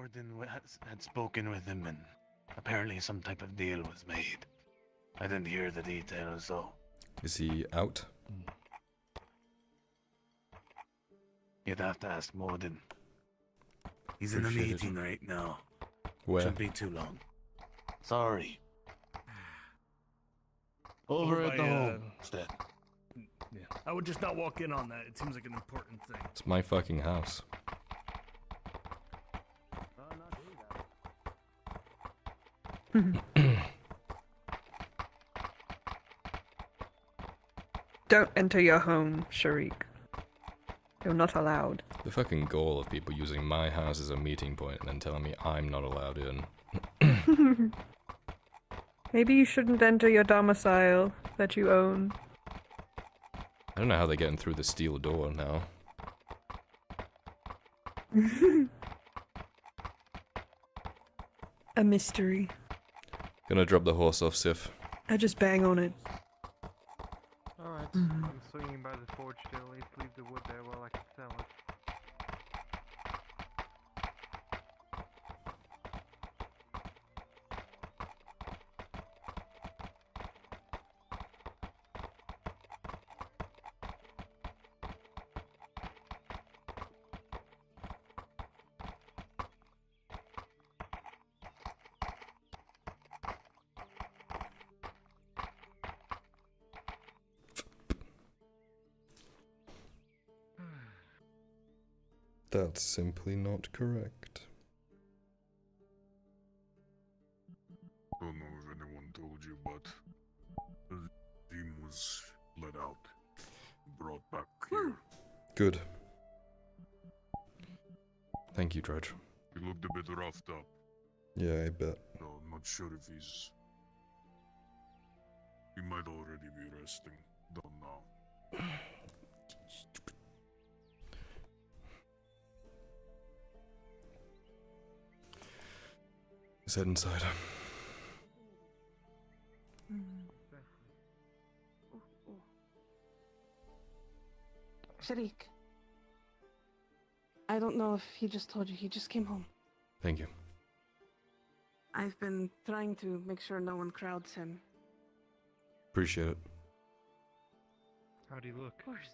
Warden had spoken with him, and apparently some type of deal was made. I didn't hear the details, though. Is he out? You'd have to ask Warden. He's in a Appreciate it. meeting right now. Where? Shouldn't be too long. Sorry. Over at the homestead. Yeah. I would just not walk in on that. It seems like an important thing. It's my fucking house. Don't enter your home, Sharik. You're not allowed. The fucking goal of people using my house as a meeting point and then telling me I'm not allowed in. Maybe you shouldn't enter your domicile that you own. I don't know how they're getting through the steel door now. A mystery. Gonna drop the horse off, Sif. I just bang on it. Alright, Mhm. I'm swinging by the forge still. Leave the wood there while I can sell it. That's simply not correct. Don't know if anyone told you, but the team was let out, brought back here. Good. Thank you, Dredge. He looked a bit roughed up, Yeah, I bet. so I'm not sure if he's... He might already be resting, don't know. Let's head inside. Sharik. I don't know if he just told you, he just came home. Thank you. I've been trying to make sure no one crowds him. Appreciate it. How do you look? Of course.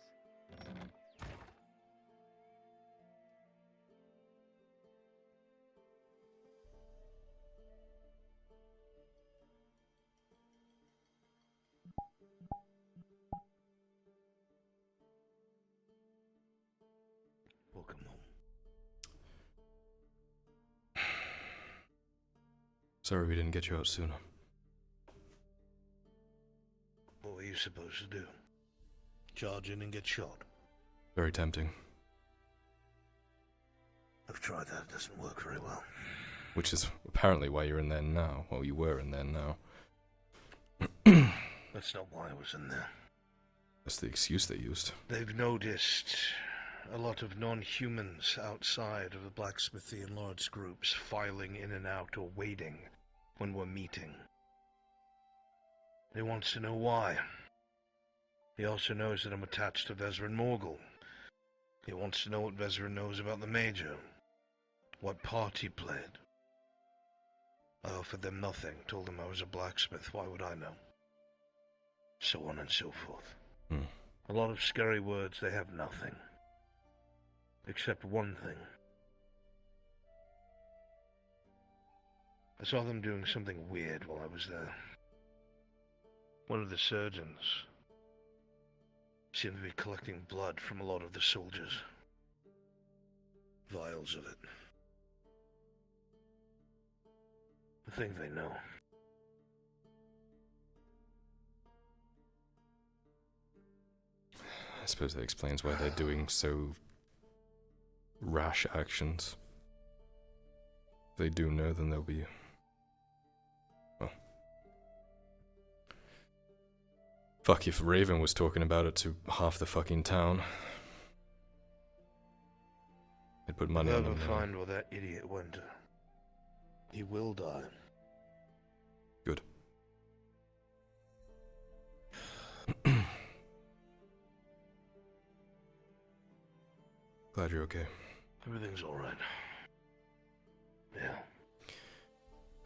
Welcome home. Sorry we didn't get you out sooner. What were you supposed to do? Charge in and get shot? Very tempting. I've tried that. It doesn't work very well. Which is apparently why you're in there now. Well, you were in there now. That's not why I was in there. That's the excuse they used. They've noticed a lot of non-humans outside of the Blacksmithy and Lords groups filing in and out or waiting when we're meeting. He wants to know why. He also knows that I'm attached to Vezran Morgul. He wants to know what Vezran knows about the Major. What part he played. I offered them nothing, told them I was a blacksmith, why would I know? So on and so forth. A lot of scary words, they have nothing. Except one thing. I saw them doing something weird while I was there. One of the surgeons seemed to be collecting blood from a lot of the soldiers. Vials of it. I think they know. I suppose that explains why they're doing so rash actions. If they do know, then they'll be... Well... Fuck, if Raven was talking about it to half the fucking town... They'd put money on Never him. find where that idiot went. He will die. Good. Glad you're okay. Everything's alright. Yeah.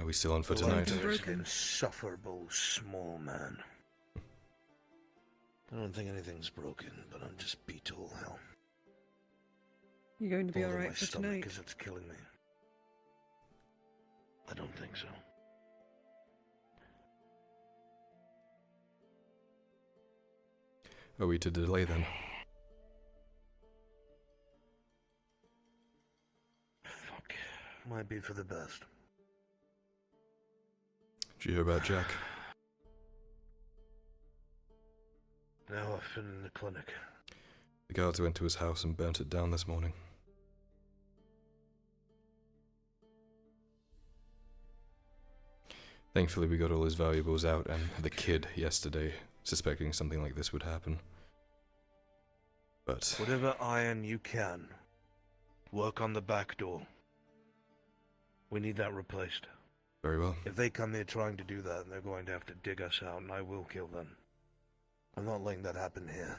Are we still on for The tonight? life is Broken. insufferable, small man. I don't think anything's broken, but I'm just beat to all hell. You're going to be All in my alright for stomach tonight. because it's killing me. I don't think so. Are we to delay then? Fuck. Might be for the best. Did you hear about Jack? Now I've been in the clinic. The guards went to his house and burnt it down this morning. Thankfully we got all his valuables out and the kid yesterday, suspecting something like this would happen. But Whatever iron you can, work on the back door. We need that replaced. very well. If they come here trying to do that, they're going to have to dig us out, and I will kill them. I'm not letting that happen here.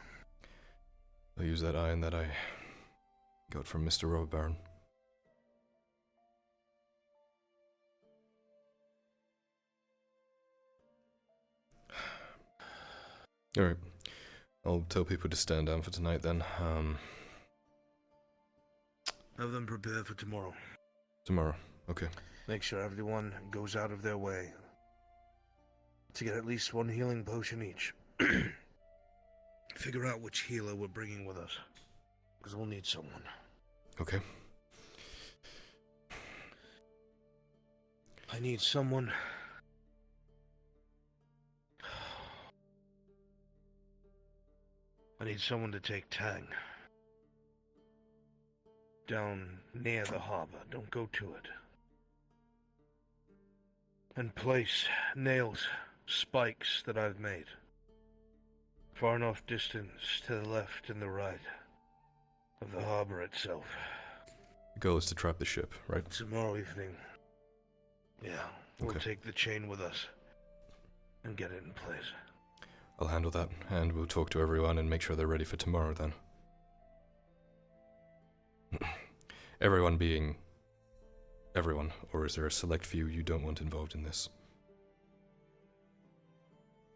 I'll use that iron that I got from Mr. Robber Baron. Alright. I'll tell people to stand down for tonight then. Have them prepare for tomorrow. Tomorrow. Okay. Make sure everyone goes out of their way to get at least one healing potion each. Figure out which healer we're bringing with us, because we'll need someone. Okay. I need someone. I need someone to take Tang down near the harbor. Don't go to it. And place nails, spikes that I've made. Far enough distance to the left and the right of the harbor itself. The goal is to trap the ship, right? Tomorrow evening. Yeah, we'll Okay. take the chain with us and get it in place. I'll handle that, and we'll talk to everyone and make sure they're ready for tomorrow then. Everyone being... everyone, or is there a select few you don't want involved in this?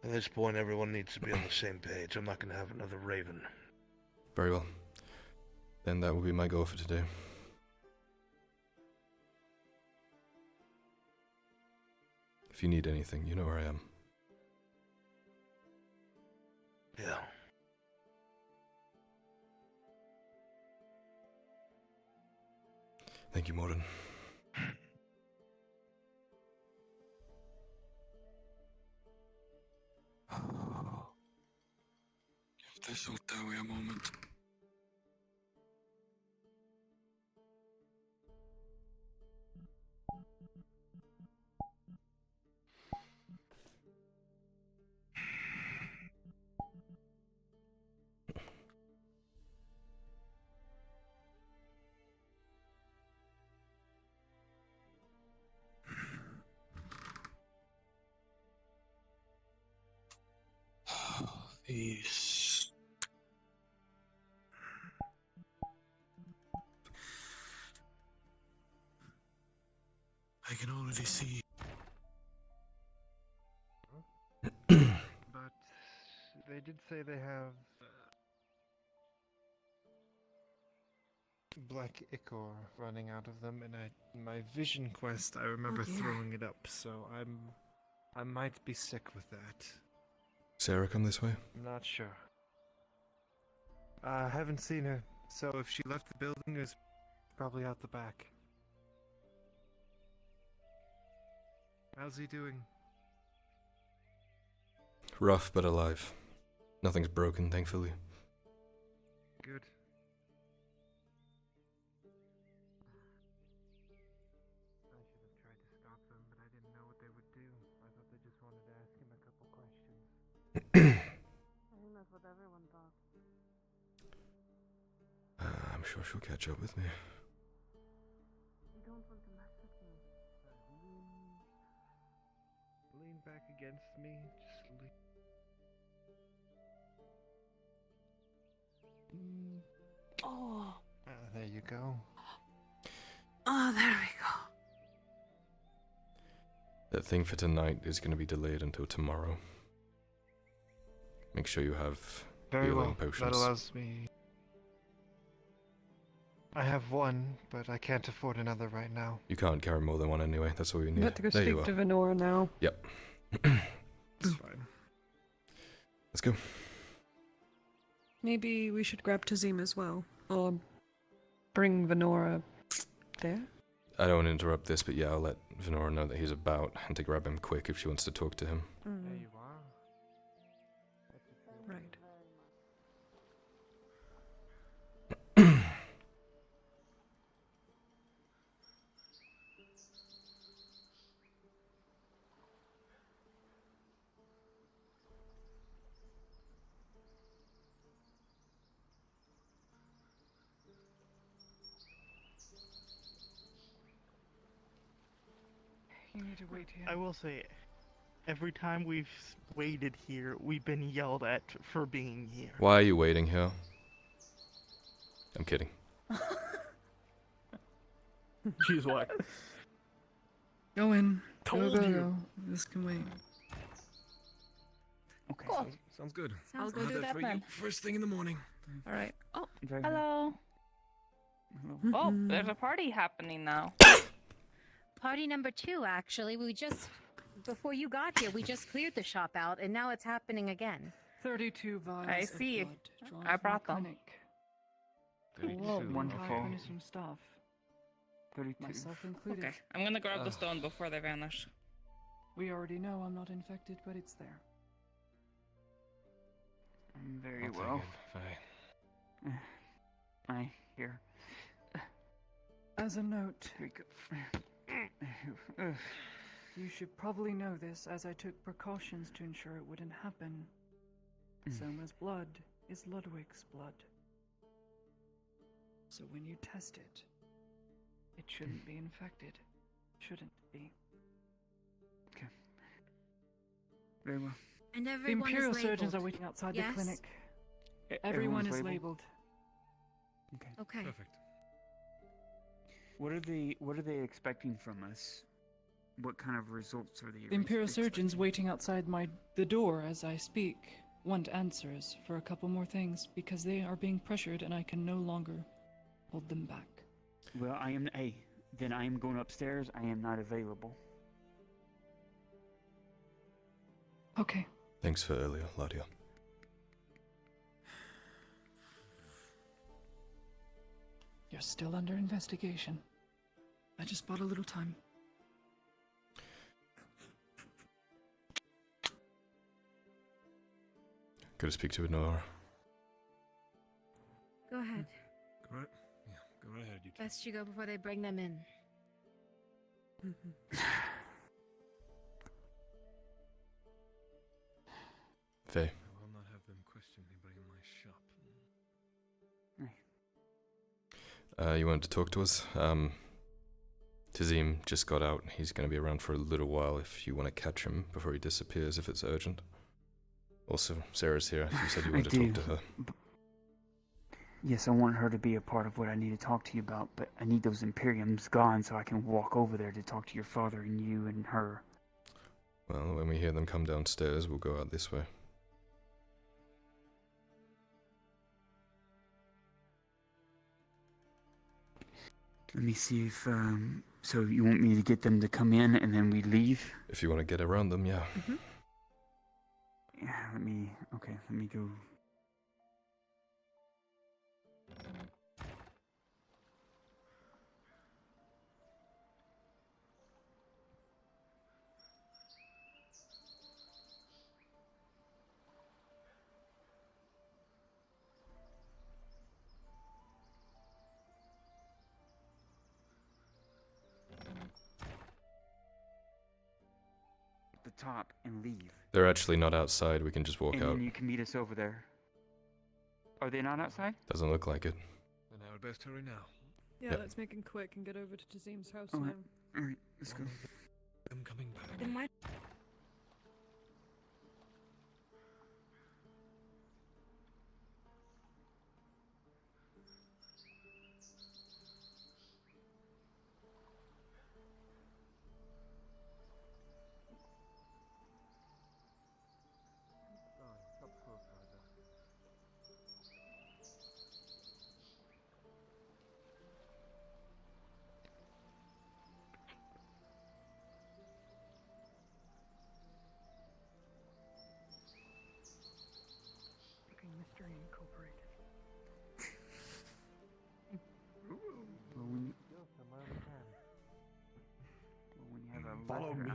At this point, everyone needs to be on the same page. I'm not going to have another Raven. Very well. Then that will be my goal for today. If you need anything, you know where I am. Yeah. Thank you, Morden. Give this Otawi a moment. These. I can already see. But they did say they have black ichor running out of them, and in my vision quest, I remember dear. throwing it up. So I might be sick with that. Sarah, come this way. I'm not sure. I haven't seen her, so if she left the building, it's probably out the back. How's he doing? Rough, but alive. Nothing's broken, thankfully. Good. I should have tried to stop them, but I didn't know what they would do. I thought they just wanted to ask him a couple questions. I think that's what everyone thought. I'm sure she'll catch up with me. You don't want to mess with me. Lean back against me. Just lean. Oh. There you go. Oh, there we go. That thing for tonight is going to be delayed until tomorrow. Make sure you have Very healing well. potions. That allows me. I have one, but I can't afford another right now. You can't carry more than one anyway. That's all you I'm need. about to go There you speak are. to Venora now. Yep. It's fine. Let's go. Maybe we should grab Tazim as well. Or bring Venora there. I don't want to interrupt this, but yeah, I'll let Venora know that he's about and to grab him quick if she wants to talk to him. There you are. Right. You need to wait here. I will say, every time we've waited here, we've been yelled at for being here. Why are you waiting here? I'm kidding. She's what? Go in. Told go, you. Go. This can wait. Okay. Cool. Sounds good. I'll go do that then. First thing in the morning. All right. Oh, Very good. hello. Oh, there's a party happening now. Party number 2, actually. We just, before you got here, we just cleared the shop out, and now it's happening again. 32 vials I of see. blood drawn I from brought the them. clinic. Whoa, wonderful. Replenished some stuff, 32. myself included. Okay, I'm gonna grab the stone before they vanish. We already know I'm not infected, but it's there. Very well. I hear. As a note, Very good. you should probably know this, as I took precautions to ensure it wouldn't happen. Soma's blood is Ludwig's blood. So when you test it, it shouldn't be infected. Shouldn't be. Okay. Very well. And The everyone Imperial is labeled. surgeons are waiting outside Yes? the clinic. Everyone Everyone's is labeled? labeled. Okay. Okay. Perfect. What are they expecting from us? What kind of results are they? The Imperial surgeons expecting? waiting outside the door as I speak want answers for a couple more things because they are being pressured and I can no longer hold them back. Well, then I am going upstairs. I am not available. Okay. Thanks for earlier, Ladia. You're still under investigation. I just bought a little time. Good to speak to Venora. Go ahead. Go right ahead, you Best you go before they bring them in. Faye. I will not have them question anybody in my shop. You wanted to talk to us? Tazim just got out. He's going to be around for a little while if you want to catch him before he disappears if it's urgent. Also, Sarah's here. You said you wanted to talk to her. Yes, I want her to be a part of what I need to talk to you about, but I need those Imperiums gone so I can walk over there to talk to your father and you and her. Well, when we hear them come downstairs, we'll go out this way. Let me see if, so you want me to get them to come in and then we leave? If you want to get around them, yeah. Yeah, let me go. The top and leave. They're actually not outside. We can just walk and out. then you can meet us over there. Are they not outside? Doesn't look like it. Then I would best hurry now. Yeah, Yep. let's make it quick and get over to Tazim's house Alright. now. Alright, let's go. I'm coming back. Then why?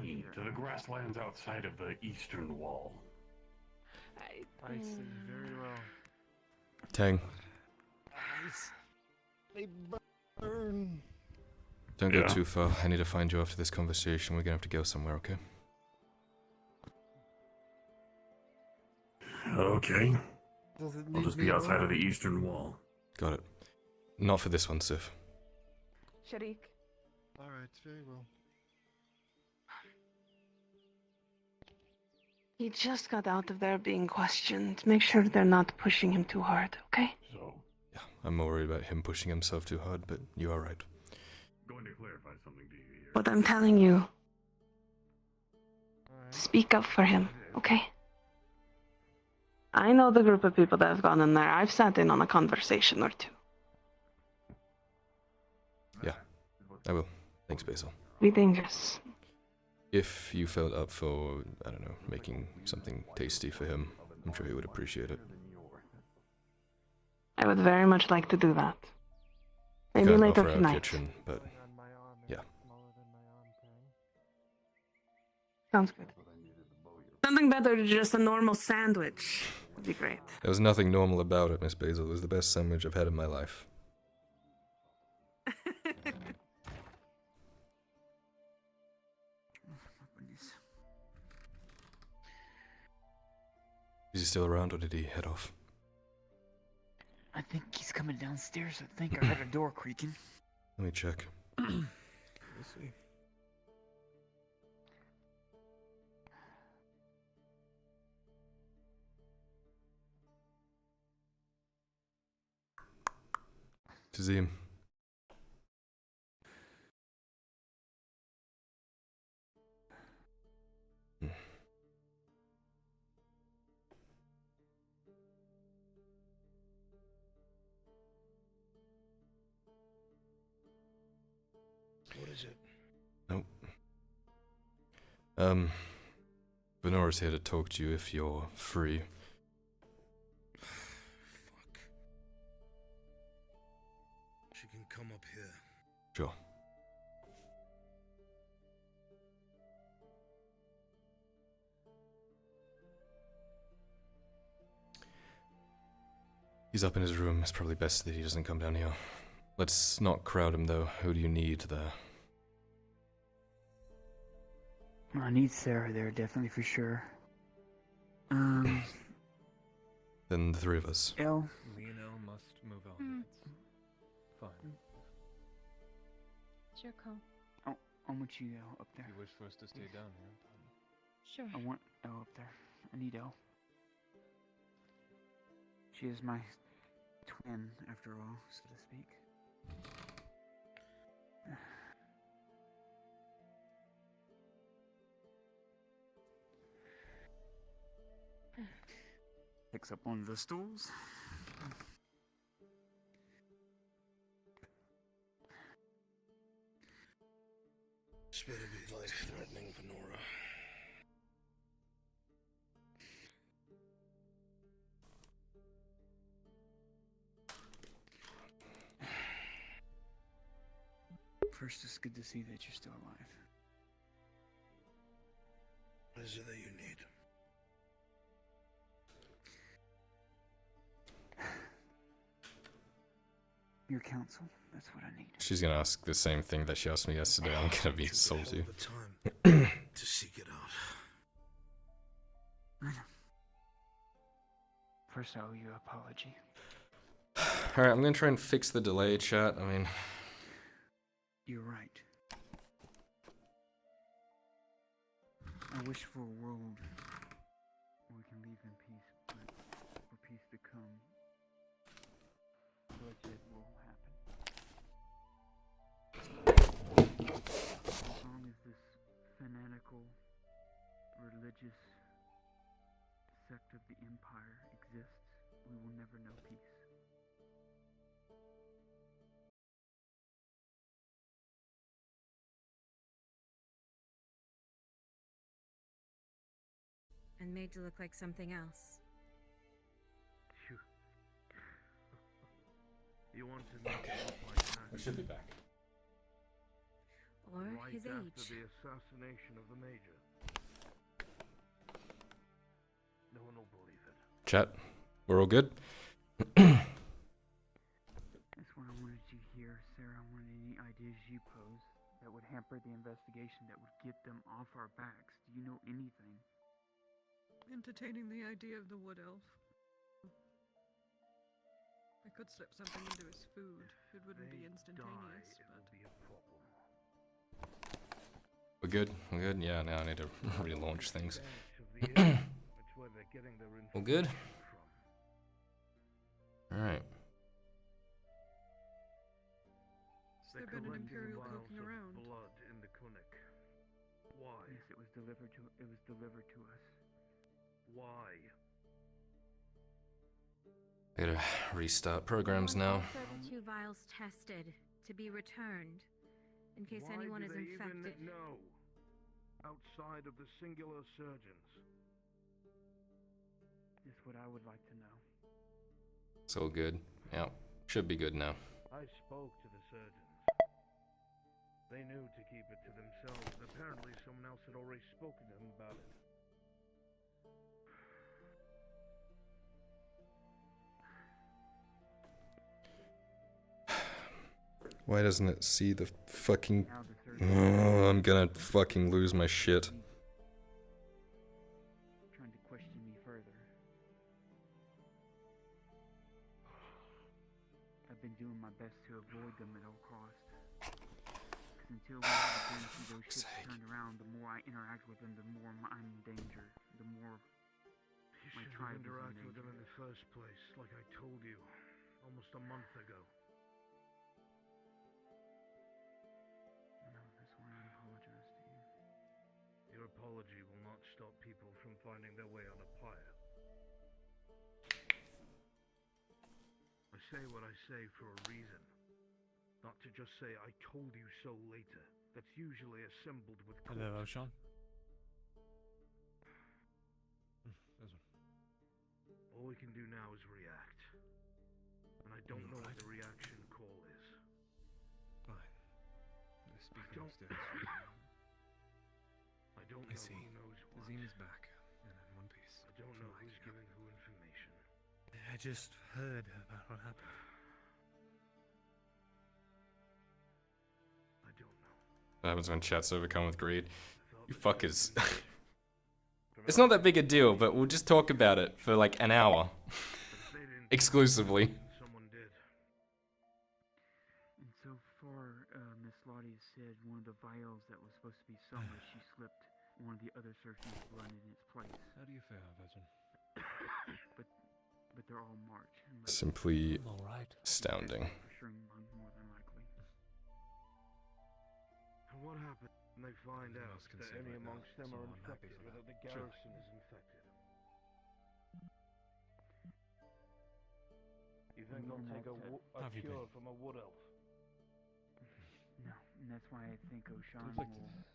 me to the grasslands outside of the eastern wall. I see. Very well. Tang, They burn. don't go Yeah. too far. I need to find you after this conversation. We're gonna have to go somewhere, okay? Okay. Does it I'll need just me be outside alone? of the eastern wall. Got it. Not for this one, Sif. Sharik, Alright, very well. he just got out of there being questioned. Make sure they're not pushing him too hard, okay? So, Yeah, I'm more worried about him pushing himself too hard, but you are right. going to clarify something to you here. But I'm telling you, Alright. speak up for him, okay? I know the group of people that have gone in there. I've sat in on a conversation or two. Yeah, I will. Thanks, Basil. Be dangerous. If you felt up for, I don't know, making something tasty for him, I'm sure he would appreciate it. I would very much like to do that. Maybe Can't later offer our tonight. kitchen, but On my arm, yeah. it's smaller than my arm, Tang. Sounds good. Something better than just a normal sandwich would be great. there was nothing normal about it, Miss Basil. It was the best sandwich I've had in my life. Is he still around, or did he head off? I think he's coming downstairs. I think I heard a door creaking. Let me check. We'll see. Tazim. What is it? Nope. Venora's here to talk to you if you're free. Fuck. She can come up here. Sure. He's up in his room. It's probably best that he doesn't come down here. Let's not crowd him, though. Who do you need there? I need Sarah there, definitely for sure. Then the three of us. Elle. Me and Elle must move on. It's fine. It's your call. I want you up there. You wish for us to stay down here? Sure. I want Elle up there. I need Elle. She is my twin, after all, so to speak. Picks up one of the stools. This better be life-threatening, Venora. First, it's good to see that you're still alive. What is it that you need? Your counsel. That's what I need. She's gonna ask the same thing that she asked me yesterday. I'm gonna be salty. All the time to seek it out. I know. First, I owe you an apology. Alright, I'm gonna try and fix the delay, chat. I mean, You're right. I wish for a world where we can live in peace, but for peace to come, bloodshed will happen. As long as this fanatical, religious sect of the Empire exists, we will never know peace. And made to look like something else. Phew. You want to make it look like that? we should be back. or right his after age. the assassination of the Major. No one will believe it. Chat, we're all good? That's what I wanted you to hear, Sarah. I wanted any ideas you pose that would hamper the investigation, that would get them off our backs. Do you know anything? Entertaining the idea of the wood elf. I could slip something into his food. It wouldn't be instantaneous, but... We're good? We're good? Yeah, now I need to relaunch things. All good? Alright. Has there been an Imperial poking around? Blood in the clinic. Why? Yes, it was delivered to us. Why? I gotta restart programs We want now. all 32 vials tested to be returned in case Why anyone do is they infected. even know? Outside of the singular surgeons. Is what I would like to know. It's all good. Yeah, should be good now. I spoke to the surgeons. They knew to keep it to themselves, but apparently someone else had already spoken to them about it. Why doesn't it see the fucking... Oh, I'm gonna fucking lose my shit. Trying to question me further. I've been doing my best to avoid them at all costs. Because until we have a see those ships turned around, the more I interact with them, the more I'm in danger. The more my tribe is in Interact danger. with them in the first place, like I told you, almost a month ago. That's why I apologize to you. Your apology will not stop people from finding their way on a pyre. I say what I say for a reason. Not to just say, I told you so later. That's usually assembled with quotes. Hello, Sean. All we can do now is react. And I don't know what the reaction call is. Fine. They're speaking upstairs. I don't I know see. who knows what. Zim is back and in one piece. I don't know who's giving who information. I just heard about what happened. I don't know. What happens when chat's overcome with greed? You fuckers. It's not that big a deal, but we'll just talk about it for like an hour. Exclusively. Someone did. And so far, Miss Lottie has said one of the vials that was supposed to be Summer, she slipped one of the other surgeons' blood in its place. How do you fare, veteran? But they're all marked. Simply All right. astounding. For sure, more than likely. And what happens when they find Nothing out else can that say any right now, amongst them so are I'm happy infected, for or that that. the garrison is infected? You think they'll take a Have you cure been? from a wood elf? No, and that's why I think O'Shawn Conflicted. will...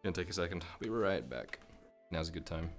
Gonna take a second. I'll be right back. Now's a good time.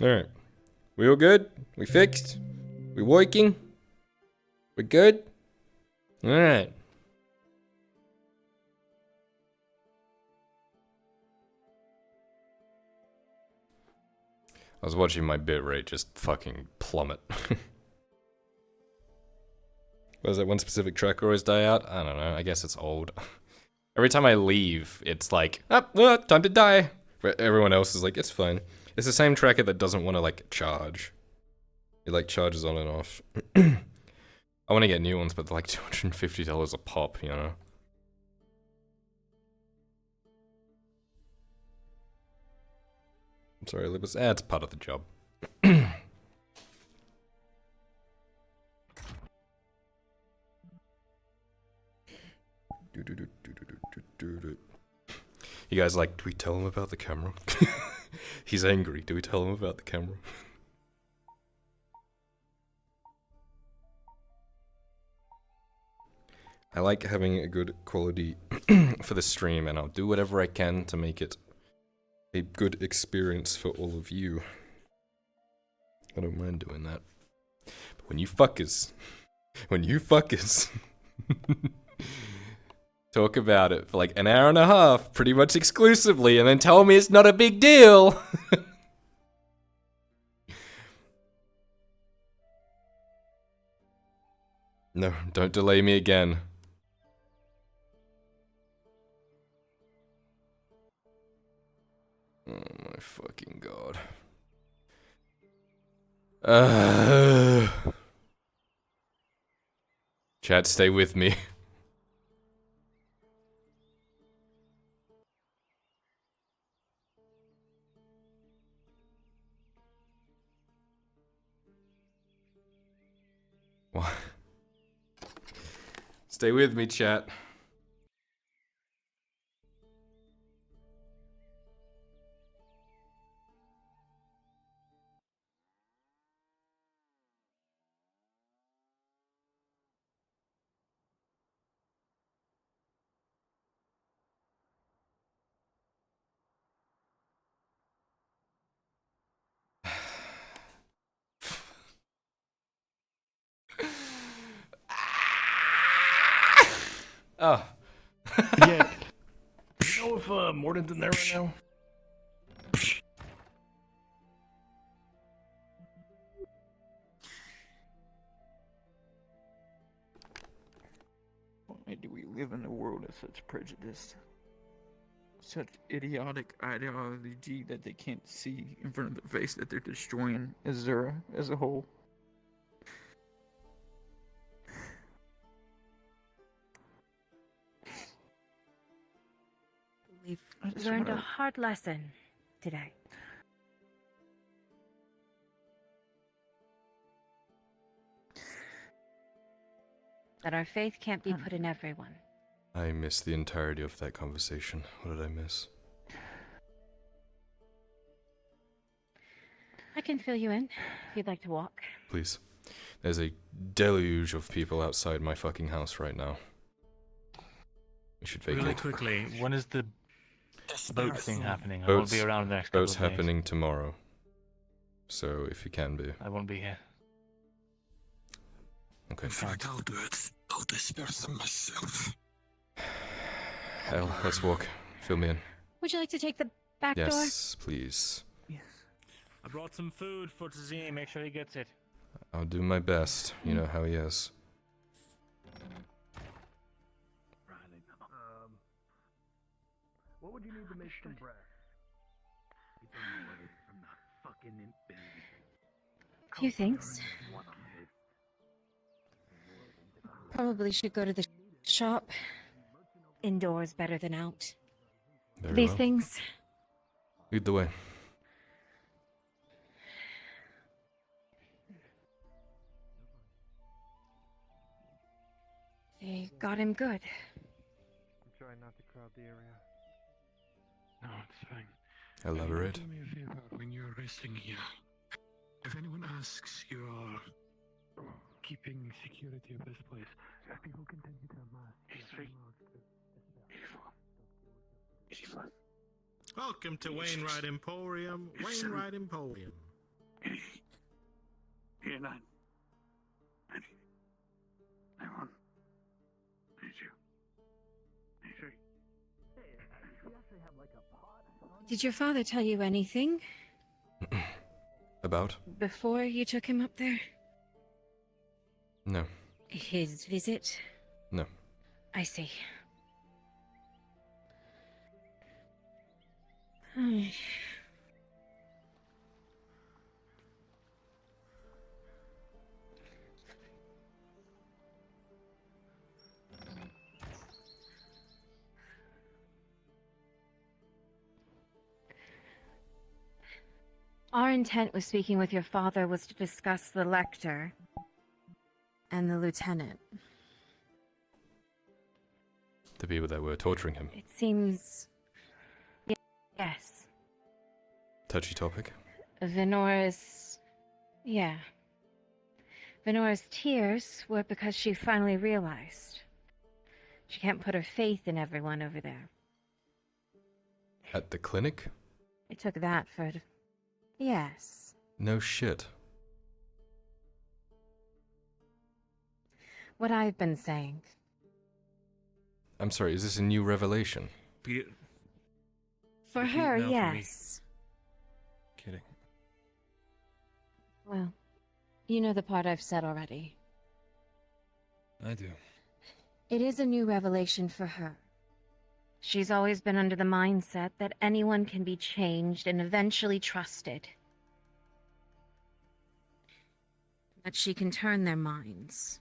Alright. We all good? We fixed? We working? We good? Alright. I was watching my bitrate just fucking plummet. Was that one specific track always die out? I don't know. I guess it's old. Every time I leave, it's like, time to die. But everyone else is like, it's fine. It's the same tracker that doesn't want to, like, charge. It, like, charges on and off. I want to get new ones, but they're like $250 a pop, you know? I'm sorry, Lupus. It's part of the job. You guys like, do we tell him about the camera? He's angry. Do we tell him about the camera? I like having a good quality for the stream, and I'll do whatever I can to make it a good experience for all of you. I don't mind doing that. But when you fuckers talk about it for like an hour and a half, pretty much exclusively, and then tell me it's not a big deal. No, don't delay me again. Oh my fucking god. Chat, stay with me. What? Stay with me, chat. Oh. Yeah. Do you know if Morden's in there right now? Why do we live in a world of such prejudice? Such idiotic ideology that they can't see in front of their face that they're destroying Azura as a whole. We've learned a hard lesson today. That our faith can't be put in everyone. I missed the entirety of that conversation. What did I miss? I can fill you in if you'd like to walk. Please. There's a deluge of people outside my fucking house right now. We should vacate. Really quickly, when is the boat thing happening? I won't be around the next couple of Boat's days. happening tomorrow. So, if you can be. I won't be here. Okay. In fact, I'll do it. I'll disperse them myself. Hell, let's walk. Fill me in. Would you like to take the back door? Yes, please. Yes. I brought some food for Tazim. Make sure he gets it. I'll do my best. You know how he is. What would you need to make some bread? You don't know whether I'm not Few things. Probably should go to the shop. Indoors better than out. Very These well. things. Lead the way. They got him good. I'm trying not to crowd the area. No, it's fine. Elaborate. Do me a favor when you're resting here. If anyone asks, you are keeping security of this place. People continue to amass. He's free. Is he fine? Welcome to Wainwright Emporium. Wainwright Emporium. You're not. I want. Need you. Did your father tell you anything About? before you took him up there? No. His visit? No. I see. Our intent with speaking with your father was to discuss the lector and the lieutenant. The people that were torturing him. It seems... Yes. Touchy topic. Venora's... Yeah. Venora's tears were because she finally realized. She can't put her faith in everyone over there. At the clinic? It took that for... Yes. No shit. What I've been saying. I'm sorry, is this a new revelation? For Repeat her, now for me. yes. Kidding. Well, you know the part I've said already. I do. It is a new revelation for her. She's always been under the mindset that anyone can be changed and eventually trusted. That she can turn their minds.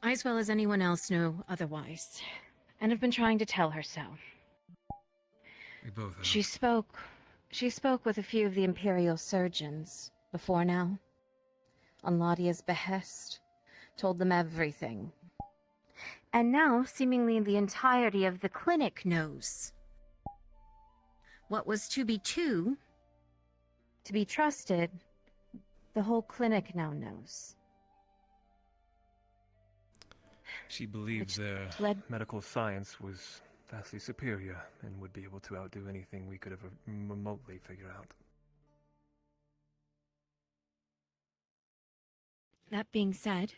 I, as well as anyone else, know otherwise, and have been trying to tell her so. We both have. She spoke with a few of the Imperial surgeons before now, on Ladia's behest, told them everything. And now, seemingly the entirety of the clinic knows. What was to be trusted, the whole clinic now knows. She believed their medical science was vastly superior and would be able to outdo anything we could ever remotely figure out. That being said,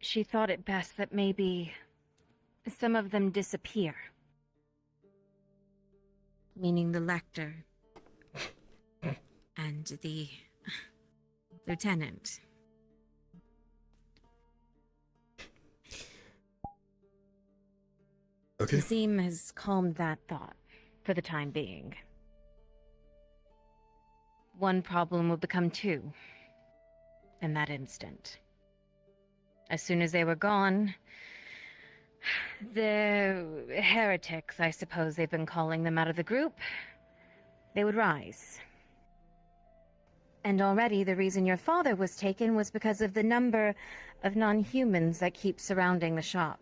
she thought it best that maybe some of them disappear. Meaning the lector and the lieutenant. Okay. Kazim has calmed that thought for the time being. One problem would become two in that instant. As soon as they were gone, the heretics, I suppose they've been calling them, out of the group, they would rise. And already the reason your father was taken was because of the number of non-humans that keep surrounding the shop.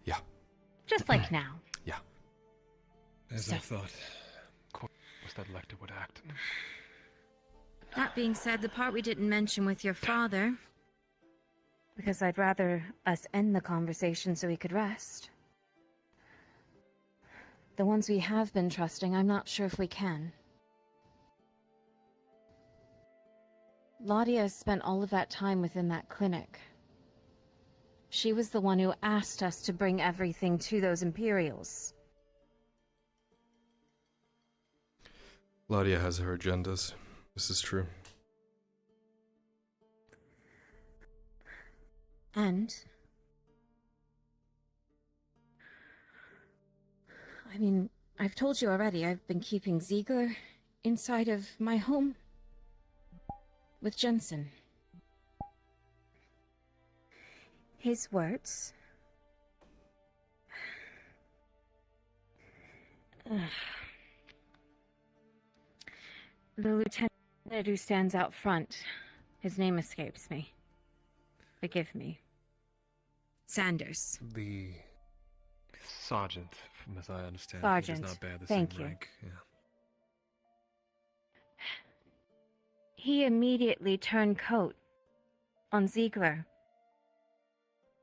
Yeah. Just like now. Yeah. As I thought, was that Lecter would act. That being said, the part we didn't mention with your father, because I'd rather us end the conversation so he could rest. The ones we have been trusting, I'm not sure if we can. Ladia has spent all of that time within that clinic. She was the one who asked us to bring everything to those Imperials. Ladia has her agendas. This is true. And I mean, I've told you already, I've been keeping Ziegler inside of my home with Jensen. His words. The lieutenant who stands out front, his name escapes me. Forgive me. Sanders. The sergeant, from as I understand, Sergeant, he does not bear the thank same you. rank. Yeah. He immediately turned coat on Ziegler.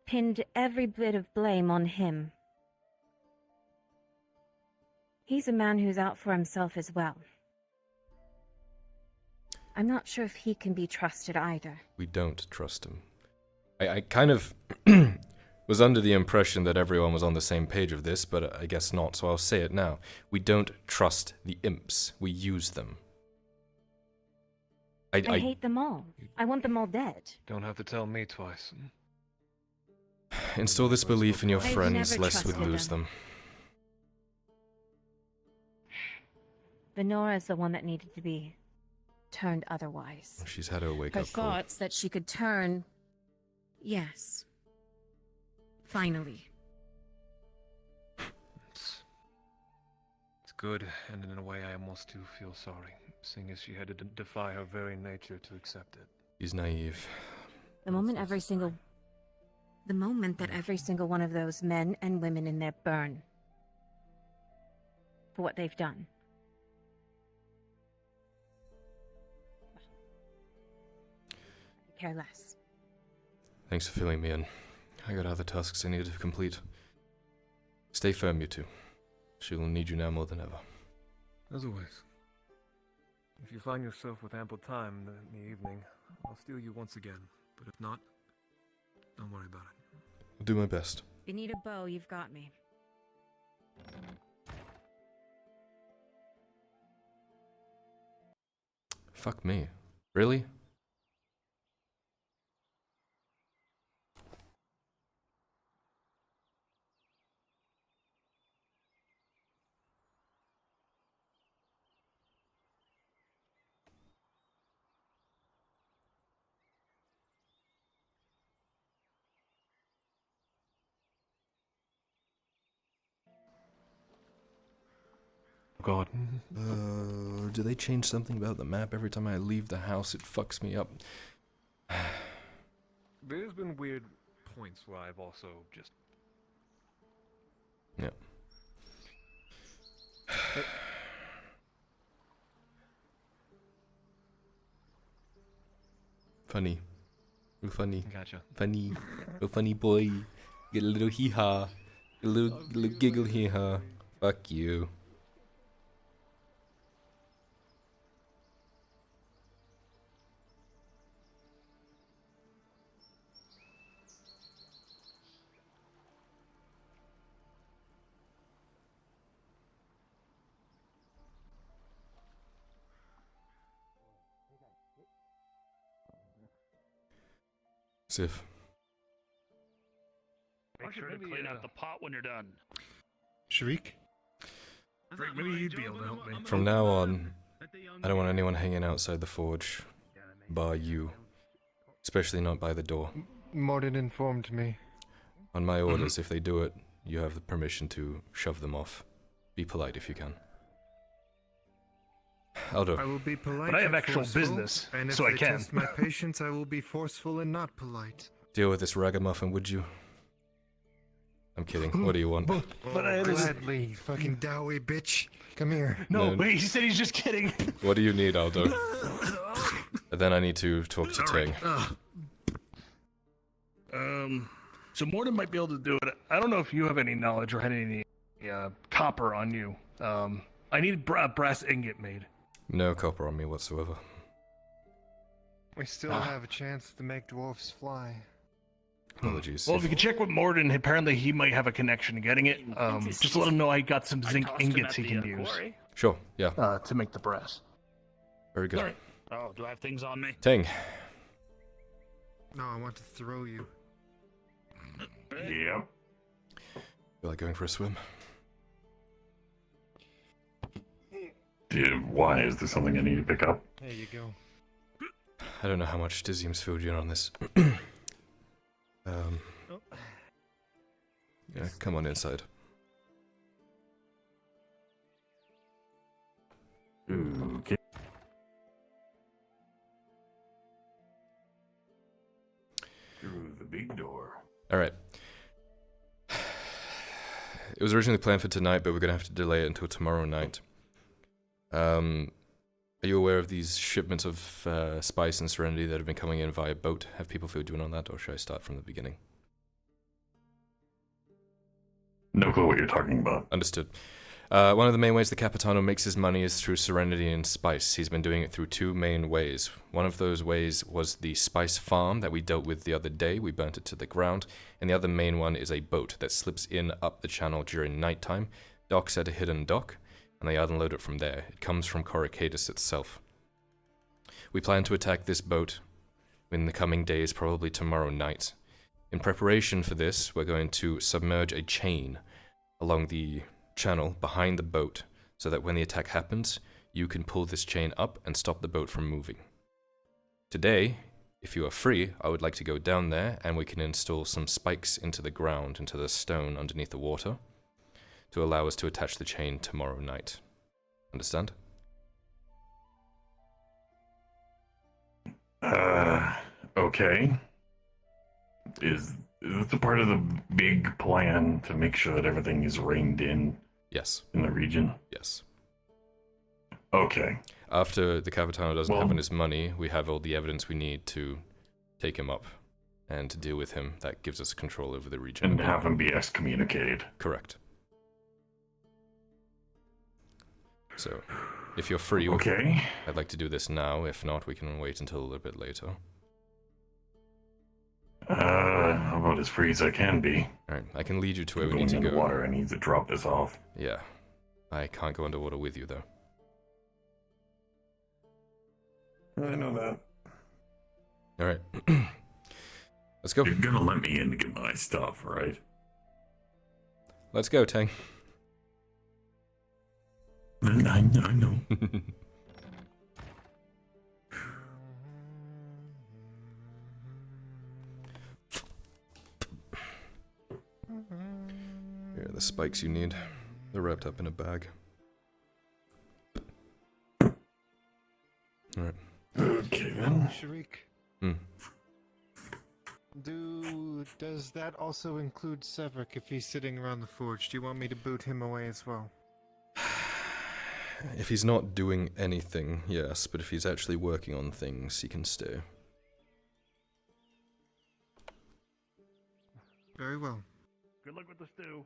Pinned every bit of blame on him. He's a man who's out for himself as well. I'm not sure if he can be trusted either. We don't trust him. I kind of was under the impression that everyone was on the same page of this, but I guess not, so I'll say it now. We don't trust the imps. We use them. I hate them all. I want them all dead. Don't have to tell me twice. Instill this belief in your I've friends, never lest we trusted lose them. Venora is the one that needed to be turned otherwise. She's had her Her wake-up call. thoughts that she could turn... Yes. Finally. It's good, and in a way I almost do feel sorry, seeing as she had to defy her very nature to accept it. He's naive. The moment that every single one of those men and women in there burn for what they've done. I care less. Thanks for filling me in. I got other tasks I needed to complete. Stay firm, you two. She will need you now more than ever. As always. If you find yourself with ample time in the evening, I'll steal you once again. But if not, don't worry about it. I'll do my best. If you need a bow, you've got me. Fuck me. Really? God. Do they change something about the map? Every time I leave the house, it fucks me up. There's been weird points where I've also just... Yeah. Funny. Real funny. Gotcha. Funny. Real funny boy. Get a little hee-haw. A little giggle hee-haw. Fuck you. Sif. Make sure to clean out the pot when you're done. Shriek? Rick, maybe you'd be able to help me. From now on, I don't want anyone hanging outside the forge. Bar you. Especially not by the door. Morden informed me. On my orders, if they do it, you have the permission to shove them off. Be polite if you can. Aldo. I will be polite. But I have and actual forceful, business, and if so I they can. test my patience, I will be forceful and not polite. Deal with this ragamuffin, would you? I'm kidding. What do you want? But I Gladly, you fucking dowie bitch. Come here. No, No. but he said he's just kidding. What do you need, Aldo? And then I need to talk to Ting. So Morden might be able to do it. I don't know if you have any knowledge or had any copper on you. I need brass ingot made. No copper on me whatsoever. We still have a chance to make dwarfs fly. Apologies. Well, if you could check with Morden, apparently he might have a connection to getting it. Just let him know I got some zinc ingots he can use. Sure, yeah. To make the brass. Very good. Alright. Oh, do I have things on me? Ting. No, I want to throw you. Yep. Feel like going for a swim? Why? Is there something I need to pick up? There you go. I don't know how much Dizium's filled you in on this. Yeah, come on inside. Okay. Through the big door. Alright. It was originally planned for tonight, but we're gonna have to delay it until tomorrow night. Are you aware of these shipments of spice and serenity that have been coming in via boat? Have people filled you in on that, or should I start from the beginning? No clue what you're talking about. Understood. One of the main ways the Capitano makes his money is through serenity and spice. He's been doing it through two main ways. One of those ways was the spice farm that we dealt with the other day. We burnt it to the ground. And the other main one is a boat that slips in up the channel during nighttime, docks at a hidden dock, and they unload it from there. It comes from Coracadus itself. We plan to attack this boat in the coming days, probably tomorrow night. In preparation for this, we're going to submerge a chain along the channel behind the boat so that when the attack happens, you can pull this chain up and stop the boat from moving. Today, if you are free, I would like to go down there and we can install some spikes into the ground, into the stone underneath the water, to allow us to attach the chain tomorrow night. Understand? Okay. Is this a part of the big plan to make sure that everything is reined in? Yes. In the region? Yes. Okay. After the Capitano doesn't have his money, we have all the evidence we need to take him up and to deal with him. That gives us control over the region. And have him be excommunicated. Correct. So, if you're free, okay. I'd like to do this now. If not, we can wait until a little bit later. How about as free as I can be? Alright, I can lead you to where we Going need to go. underwater, I need to drop this off. Yeah. I can't go underwater with you, though. I know that. Alright. Let's go. You're gonna let me in to get my stuff, right? Let's go, Tang. I know. Here are the spikes you need. They're wrapped up in a bag. Alright. Okay, then. Sharik. Does that also include Severick if he's sitting around the forge? Do you want me to boot him away as well? If he's not doing anything, yes, but if he's actually working on things, he can stay. Very well. Good luck with the stew.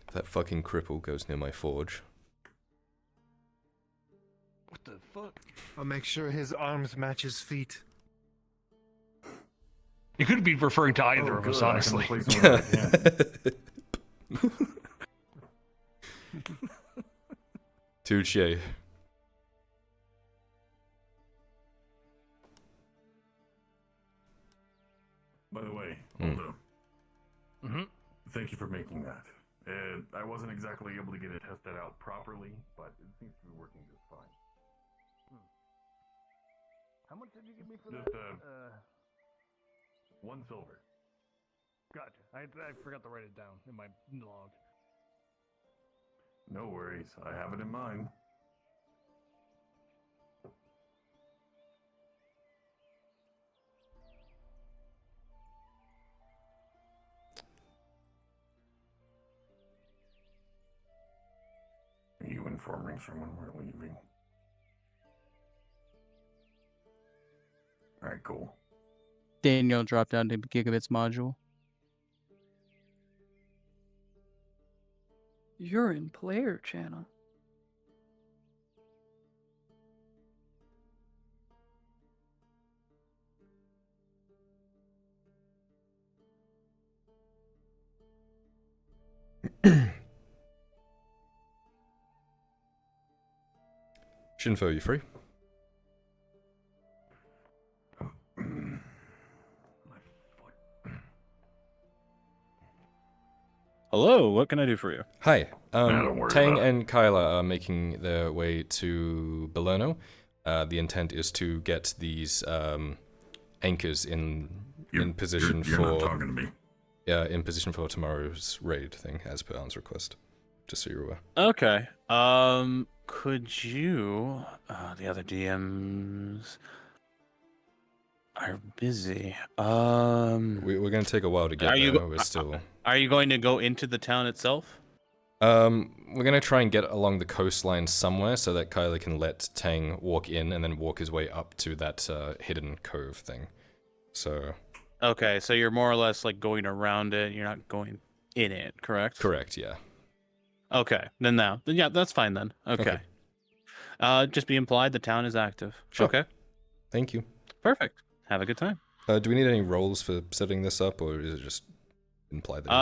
If that fucking cripple goes near my forge. What the fuck? I'll make sure his arms match his feet. You could be referring to either of us, honestly. Touche. By the way, hold up. Mm-hmm. Thank you for making that. I wasn't exactly able to get it tested out properly, but it seems to be working just fine. How much did you give me for Just, that? 1 silver. Gotcha. I forgot to write it down in my log. No worries, I have it in mind. Are you informing someone we're leaving? Alright, cool. Daniel dropped down to Gigabits module. You're in player channel. Shinfo, you free? Hello, what can I do for you? Hi. don't worry Tang about it. and Kyla are making their way to Belerno. The intent is to get these anchors in position you're for. not talking to me. Yeah, in position for tomorrow's raid thing, as per Anne's request. Just so you're aware. Okay. Could you? The other DMs are busy. We're gonna take a while to get there. We're still. Are you going to go into the town itself? We're gonna try and get along the coastline somewhere so that Kyla can let Tang walk in and then walk his way up to that hidden cove thing. So. Okay, so you're more or less like going around it. You're not going in it, correct? Correct. Yeah. Okay. Then yeah, that's fine then. Okay. Just be implied the town is active. Sure. Okay. Thank you. Perfect. Have a good time. Do we need any rolls for setting this up, or is it just implied that we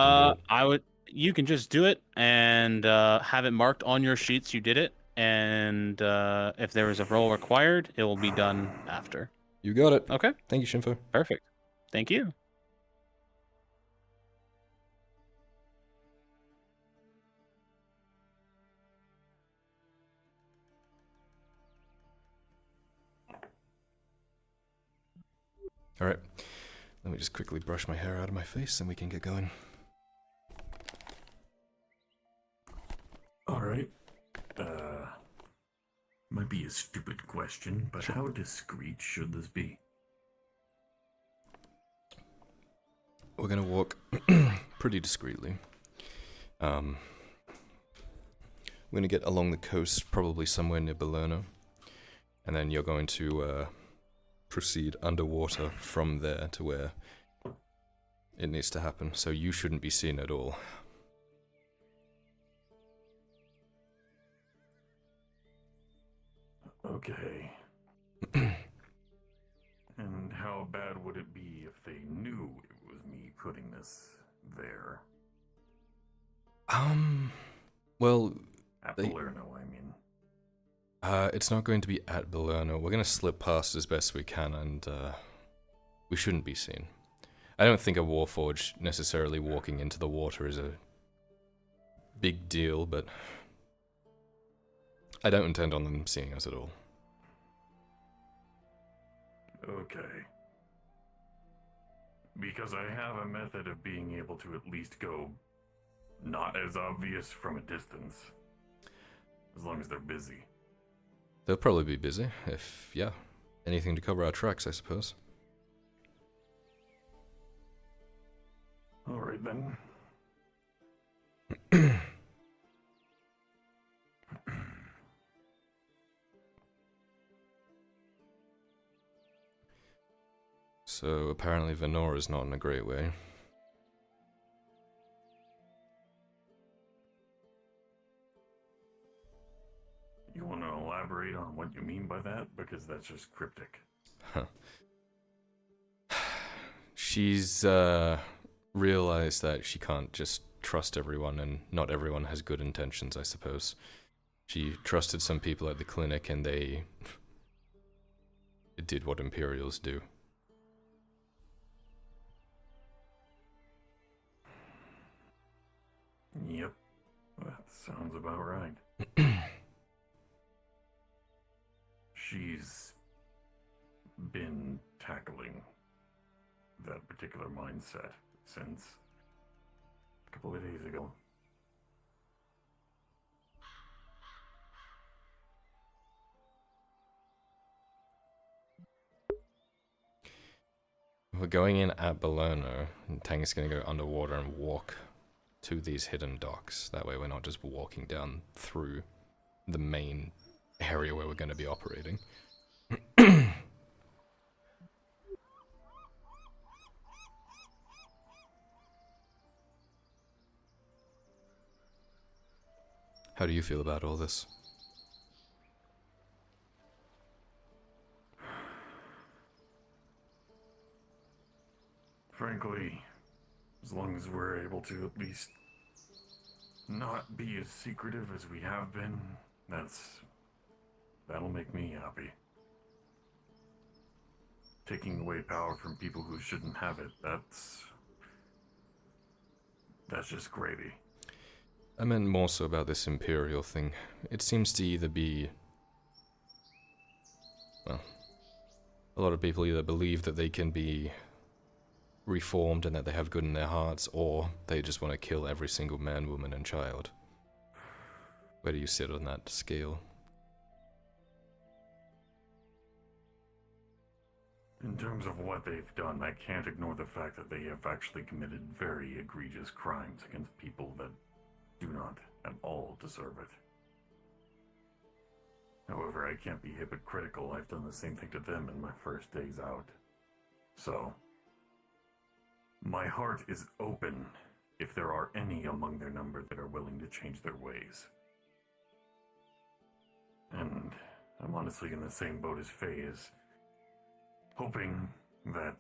can do it? You can just do it and have it marked on your sheets you did it, and if there is a roll required, it will be done after. You got it. Okay. Thank you, Shinfo. Perfect. Thank you. All right. Let me just quickly brush my hair out of my face and we can get going. All right. Might be a stupid question, but how discreet should this be? We're gonna walk pretty discreetly. We're gonna get along the coast, probably somewhere near Belerno, and then you're going to proceed underwater from there to where it needs to happen. So you shouldn't be seen at all. Okay. And how bad would it be if they knew it was me putting this there? Well... At Belerno, I mean. It's not going to be at Belerno. We're gonna slip past as best we can, and, we shouldn't be seen. I don't think a Warforged necessarily walking into the water is a big deal, but I don't intend on them seeing us at all. Okay. Because I have a method of being able to at least go not as obvious from a distance. As long as they're busy. They'll probably be busy, if, yeah, anything to cover our tracks, I suppose. Alright then. So apparently Venora's not in a great way. You want to elaborate on what you mean by that? Because that's just cryptic. Huh. She's realized that she can't just trust everyone, and not everyone has good intentions, I suppose. She trusted some people at the clinic, and they did what Imperials do. Yep, that sounds about right. She's been tackling that particular mindset since a couple of days ago. We're going in at Belerno, and Tang's gonna go underwater and walk to these hidden docks. That way we're not just walking down through the main area where we're gonna be operating. How do you feel about all this? Frankly, as long as we're able to at least not be as secretive as we have been, that'll make me happy. Taking away power from people who shouldn't have it, That's just gravy. I meant more so about this Imperial thing. It seems to either be... well, a lot of people either believe that they can be reformed and that they have good in their hearts, or they just want to kill every single man, woman, and child. Where do you sit on that scale? In terms of what they've done, I can't ignore the fact that they have actually committed very egregious crimes against people that do not at all deserve it. However, I can't be hypocritical. I've done the same thing to them in my first days out. So, my heart is open if there are any among their number that are willing to change their ways. And I'm honestly in the same boat as Faye is, hoping that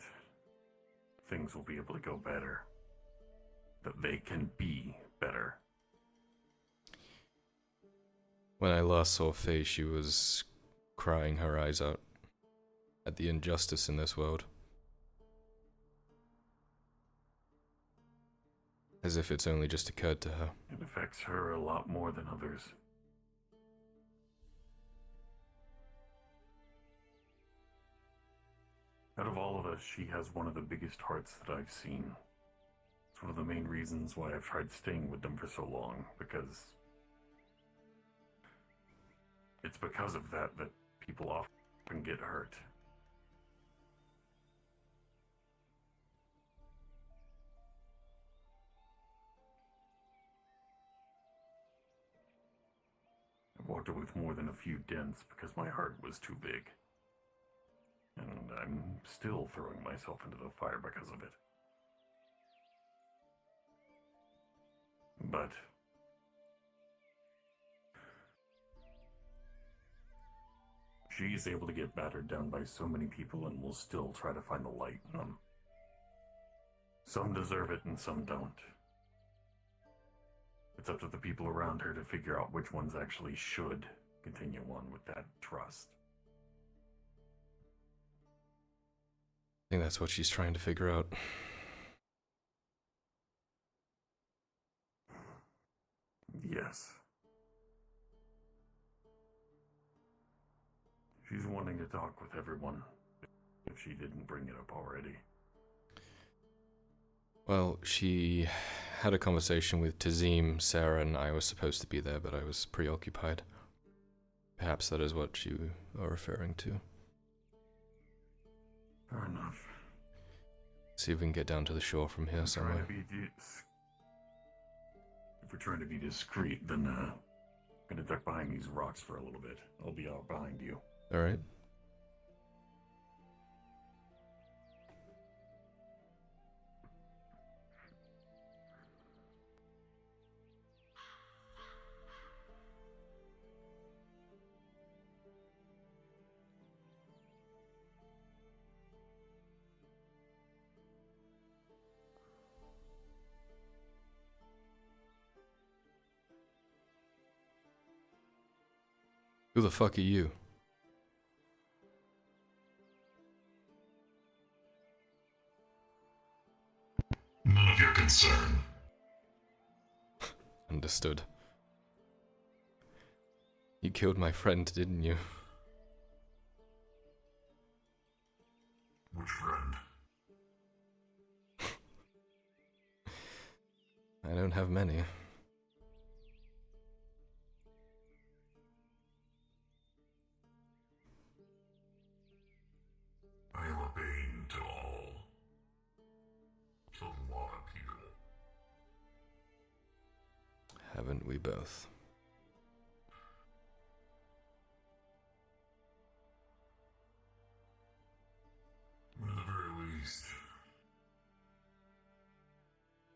things will be able to go better. That they can be better. When I last saw Faye, she was crying her eyes out at the injustice in this world. As if it's only just occurred to her. It affects her a lot more than others. Out of all of us, she has one of the biggest hearts that I've seen. It's one of the main reasons why I've tried staying with them for so long, because it's because of that that people often get hurt. I walked away with more than a few dents because my heart was too big. And I'm still throwing myself into the fire because of it. But she's able to get battered down by so many people and will still try to find the light in them. Some deserve it and some don't. It's up to the people around her to figure out which ones actually should continue on with that trust. I think that's what she's trying to figure out. Yes. She's wanting to talk with everyone, if she didn't bring it up already. Well, she had a conversation with Tazim, Sarah, and I was supposed to be there, but I was preoccupied. Perhaps that is what you are referring to. Fair enough. See if we can get down to the shore from here somewhere. If we're trying to be discreet, then I'm gonna duck behind these rocks for a little bit. I'll be out behind you. Alright. Who the fuck are you? None of your concern. Understood. You killed my friend, didn't you? Which friend? I don't have many. I am a bane to all. To a lot of people. Haven't we both? At the very least,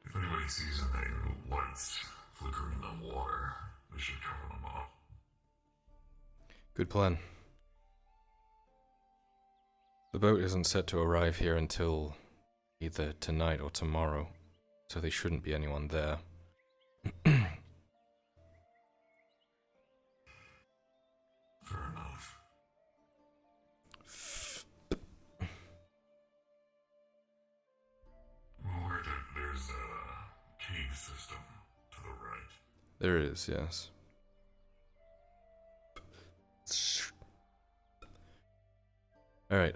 if anybody sees any lights flickering in the water, they should cover them up. Good plan. The boat isn't set to arrive here until either tonight or tomorrow, so there shouldn't be anyone there. Fair enough. Well, there's a cave system to the right. There is, yes. Alright.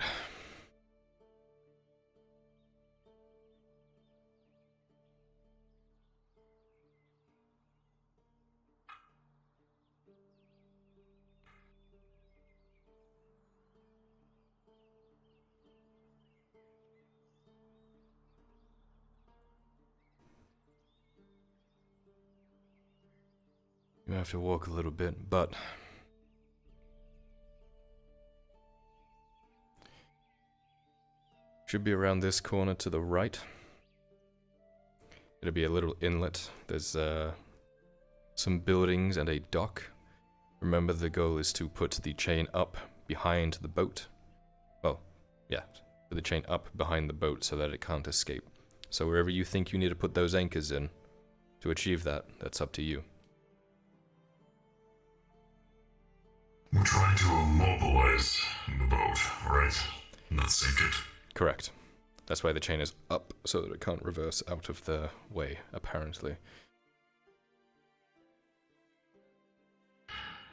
You have to walk a little bit, but should be around this corner to the right. It'll be a little inlet. There's some buildings and a dock. Remember, the goal is to put the chain up behind the boat. Well, yeah, put the chain up behind the boat so that it can't escape. So wherever you think you need to put those anchors in to achieve that, that's up to you. We're trying to immobilize the boat, right? Not sink it. Correct. That's why the chain is up, so that it can't reverse out of the way, apparently.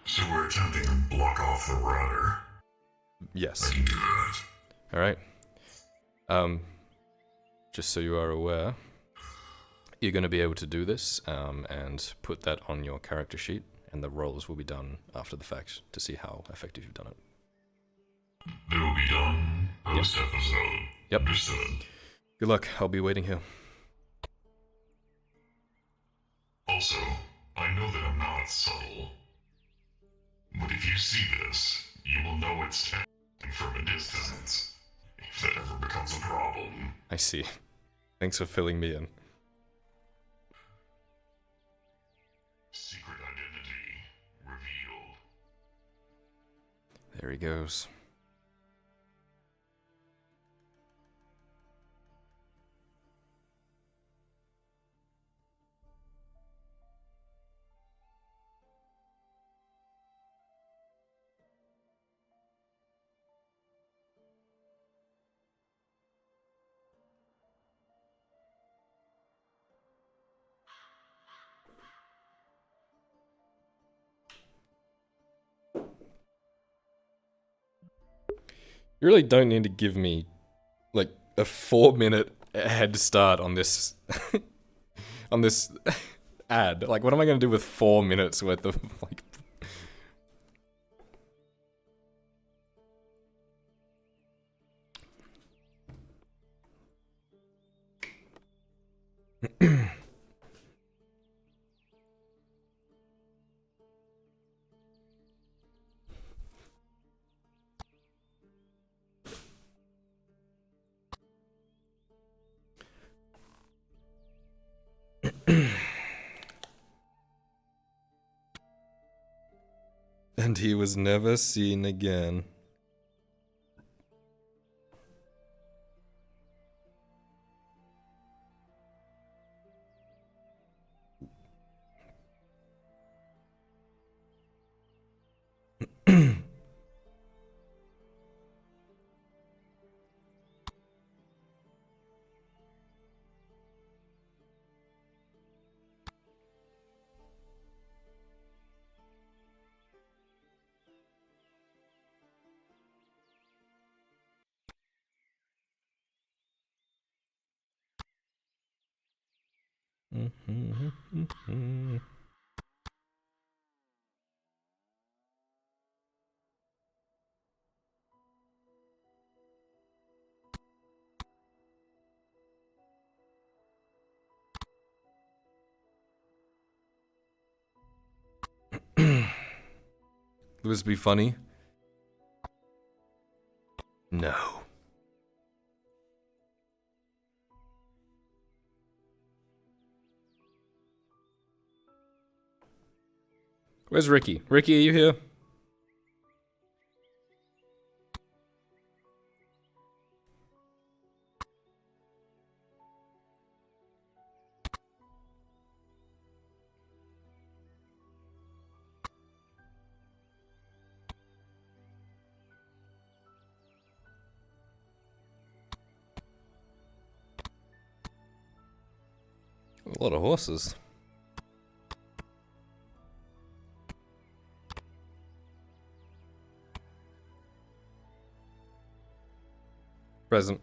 So we're attempting to block off the rudder. Yes. I can do that. Alright. Just so you are aware, you're going to be able to do this, and put that on your character sheet, and the rolls will be done after the fact to see how effective you've done it. They will be done post-episode. Yep. Understood. Good luck. I'll be waiting here. Also, I know that I'm not subtle. But if you see this, you will know it's acting from a distance. If that ever becomes a problem. I see. Thanks for filling me in. Secret identity revealed. There he goes. You really don't need to give me, like, a 4-minute head start on this, on this ad. Like, what am I going to do with 4 minutes worth of, like... And he was never seen again. Would this be funny? No. Where's Ricky? Ricky, are you here? A lot of horses. Present.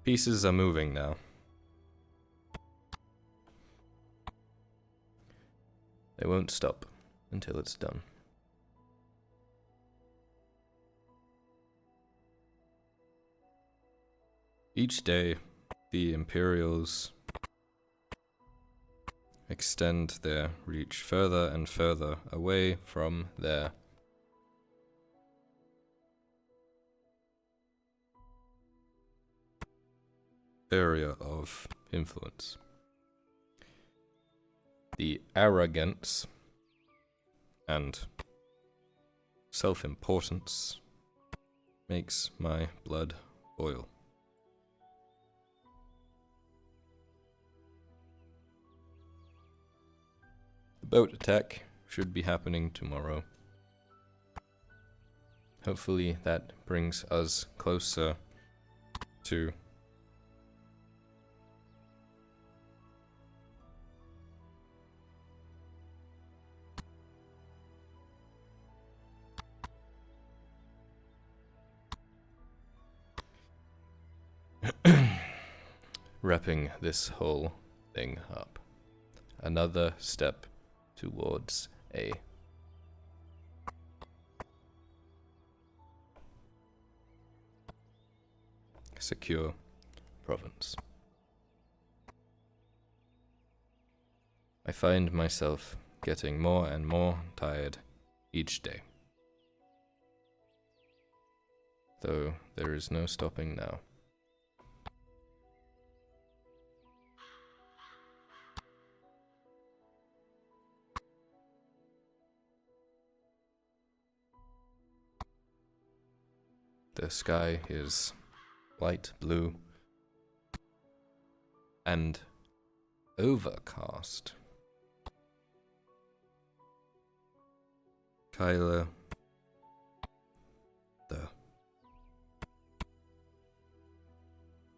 Pieces are moving now. They won't stop until it's done. Each day, the Imperials extend their reach further and further away from their area of influence. The arrogance and self-importance makes my blood boil. The boat attack should be happening tomorrow. Hopefully that brings us closer to wrapping this whole thing up. Another step towards a secure province. I find myself getting more and more tired each day, though there is no stopping now. The sky is light blue and overcast. Kyla,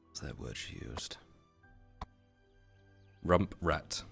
what's that word she used? Rump rat.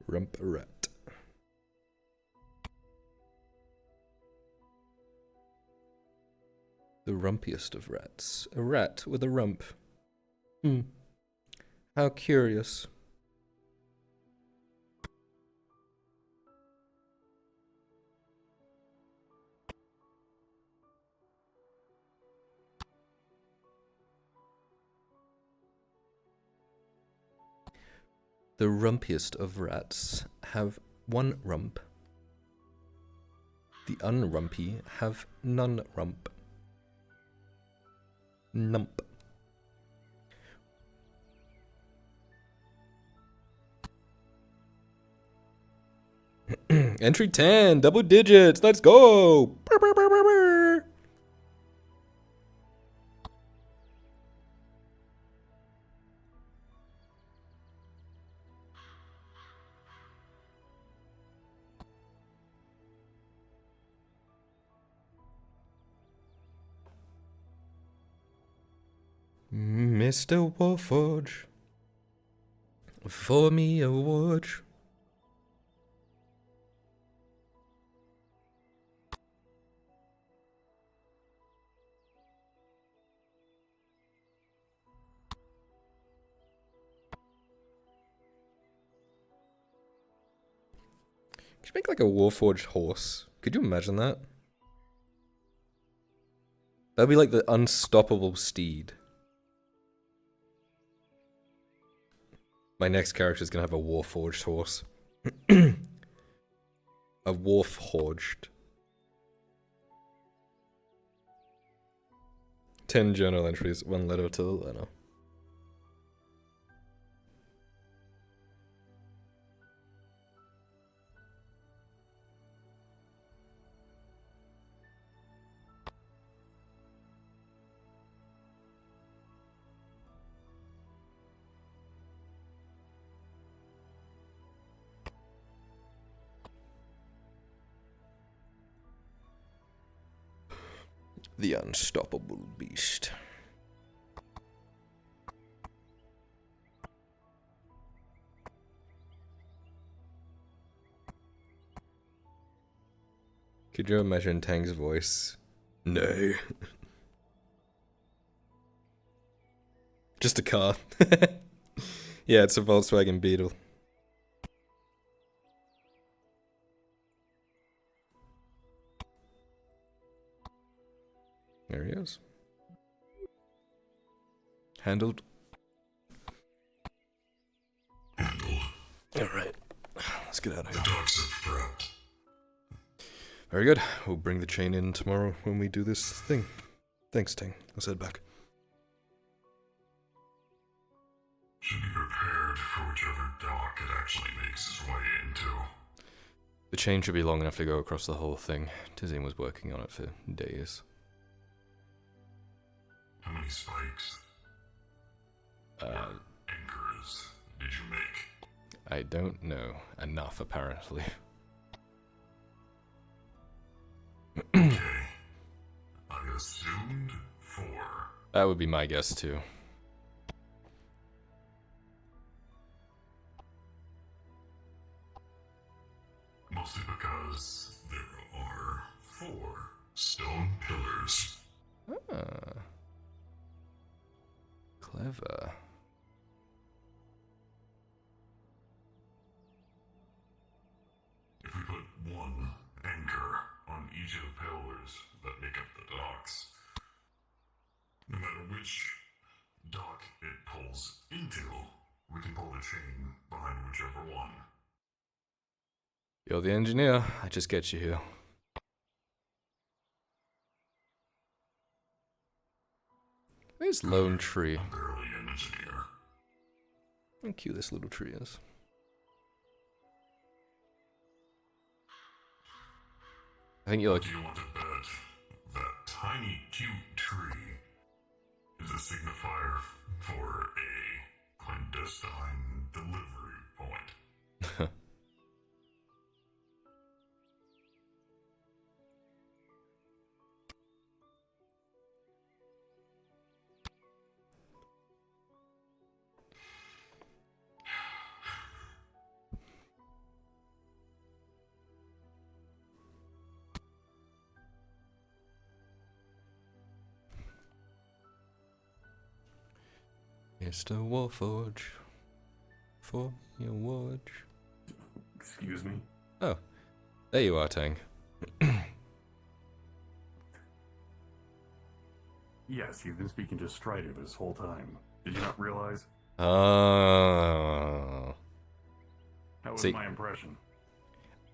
Rump rat. The rumpiest of rats. A rat with a rump. How curious. The rumpiest of rats have one rump. The unrumpy have none rump. Nump. Entry 10, double digits, let's go! Brr, brr, brr, brr, brr. Mr. Warforge, for me a watch. Should make like a warforged horse. Could you imagine that? That'd be like the unstoppable steed. My next character is gonna have a warforged horse. A warforged. 10 journal entries, 1 letter to the letter. The unstoppable beast. Could you imagine Tang's voice? No. Just a car. Yeah, it's a Volkswagen Beetle. There he is. Handled. Alright. Let's get out of here. The dogs are prepped. Very good. We'll bring the chain in tomorrow when we do this thing. Thanks, Ting. Let's head back. Should be prepared for whichever dock it actually makes its way into. The chain should be long enough to go across the whole thing. Tizine was working on it for days. How many spikes? Anchors did you make? I don't know. Enough, apparently. Okay. I assumed 4. That would be my guess, too. Mostly because there are 4 stone pillars. Ah. Clever. If we put 1 anchor on each of the pillars that make up the docks, no matter which dock it pulls into, we can pull the chain behind whichever one. You're the engineer. I just get you here. Where's Lone Tree? I'm barely an engineer. How cute this little tree is. I think you're like... Do you want to bet that tiny, cute tree is a signifier for a clandestine delivery point? Mr. Warforge, for your watch. Excuse me? Oh, there you are, Tang. Yes, you've been speaking to Strider this whole time. Did you not realize? Oh. How was See, my impression?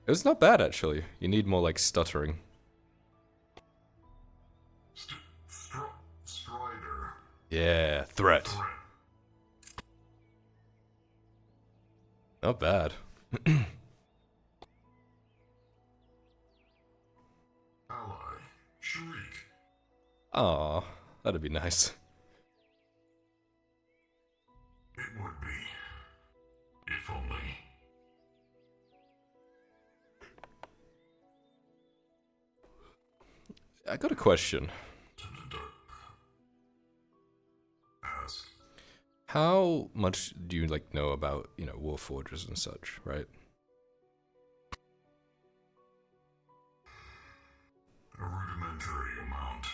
it was not bad, actually. You need more, like, stuttering. Strider. Yeah, threat. Not bad. Ally. Shriek. Aw, that'd be nice. It would be. If only. I got a question. Ask. How much do you, like, know about, you know, warforges and such, right? A rudimentary amount.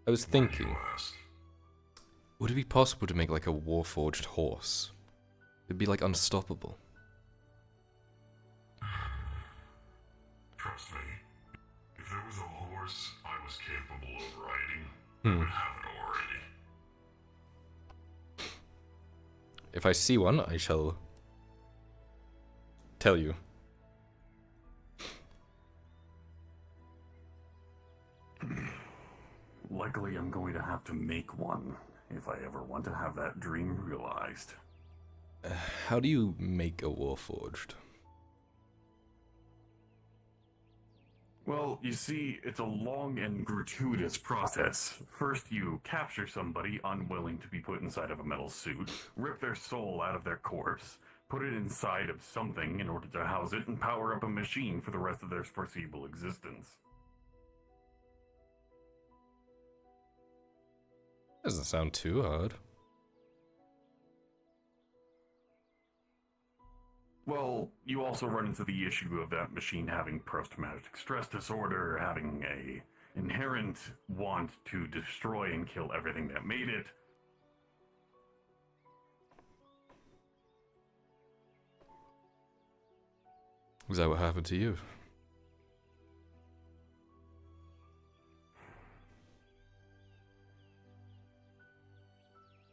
I was thinking, would it be possible to make, like, a warforged horse? It'd be like unstoppable. Trust me, if there was a horse I was capable of riding, I Hmm. would have it already. If I see one, I shall tell you. Likely I'm going to have to make one if I ever want to have that dream realized. How do you make a Warforged? Well, you see, it's a long and gratuitous process. First, you capture somebody unwilling to be put inside of a metal suit, rip their soul out of their corpse, put it inside of something in order to house it, and power up a machine for the rest of their foreseeable existence. Doesn't sound too hard. Well, you also run into the issue of that machine having post-traumatic stress disorder, having a inherent want to destroy and kill everything that made it. Is that what happened to you?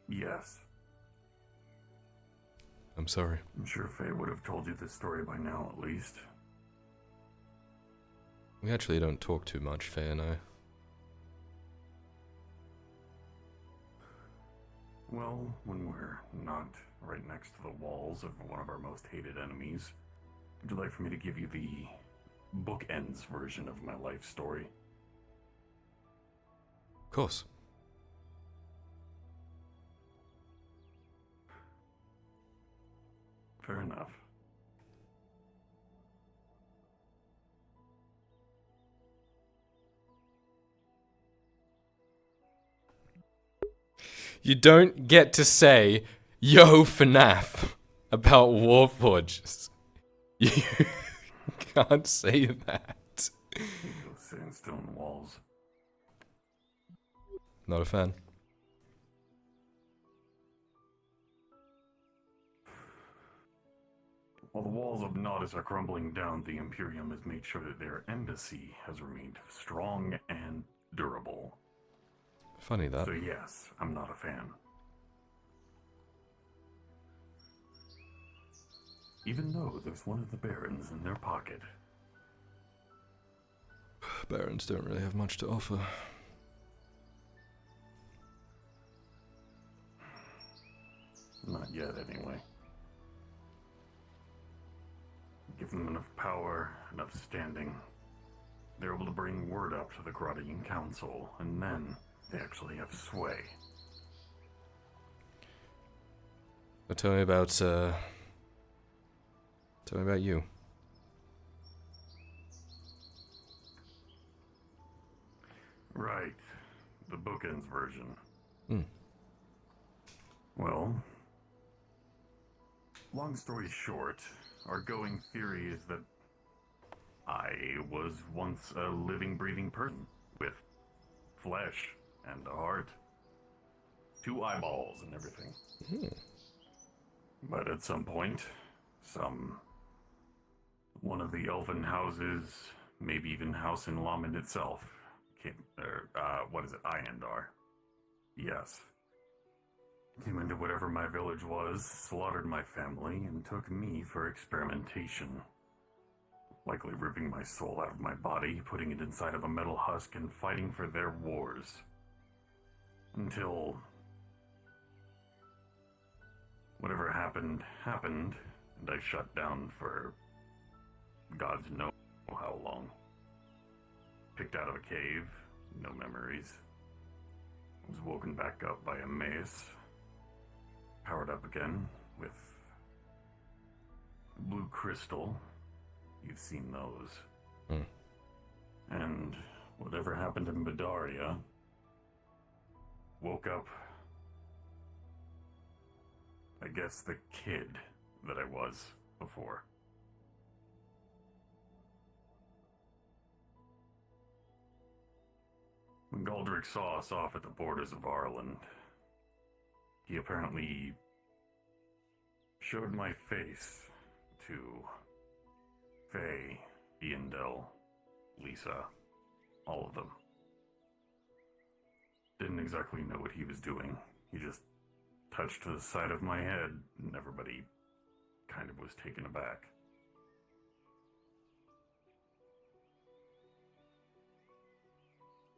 Yes. I'm sorry. I'm sure Faye would have told you this story by now, at least. We actually don't talk too much, Faye and I. Well, when we're not right next to the walls of one of our most hated enemies, would you like for me to give you the bookends version of my life story? Of course. Fair enough. You don't get to say, yo, FNAF, about Warforges. You can't say that. Those sandstone walls. Not a fan. While the walls of Nautis are crumbling down, the Imperium has made sure that their embassy has remained strong and durable. Funny that. So yes, I'm not a fan. Even though there's one of the Barons in their pocket. Barons don't really have much to offer. Not yet, anyway. Give them enough power, enough standing. They're able to bring word up to the Gradian Council, and then they actually have sway. But tell me about you. Right. The bookends version. Hmm. Well, long story short, our going theory is that I was once a living, breathing person with flesh and a heart, 2 eyeballs and everything. But at some point, one of the elven houses, maybe even House in Laman itself, Iandar. Yes. Came into whatever my village was, slaughtered my family, and took me for experimentation. Likely ripping my soul out of my body, putting it inside of a metal husk, and fighting for their wars. Until whatever happened, and I shut down for gods know how long. Picked out of a cave, no memories. Was woken back up by a mace. Powered up again with blue crystal. You've seen those. And whatever happened in Badaria, woke up, I guess, the kid that I was before. When Galdrick saw us off at the borders of Arland, he apparently showed my face to Faye, Iandel, Lisa, all of them. Didn't exactly know what he was doing. He just touched the side of my head, and everybody kind of was taken aback.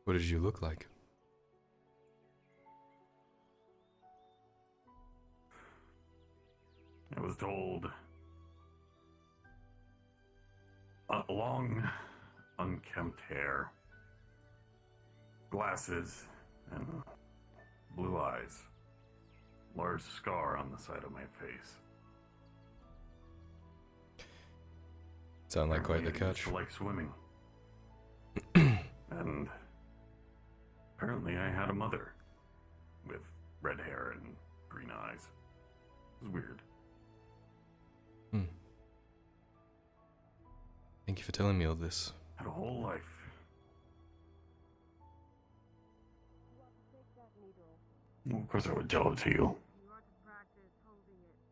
What did you look like? I was told long, unkempt hair, glasses, and blue eyes. Large scar on the side of my face. Sound like quite the Apparently I catch. used to like swimming. And apparently I had a mother with red hair and green eyes. It was weird. Thank you for telling me all this. Had a whole life. Well, of course I would tell it to you.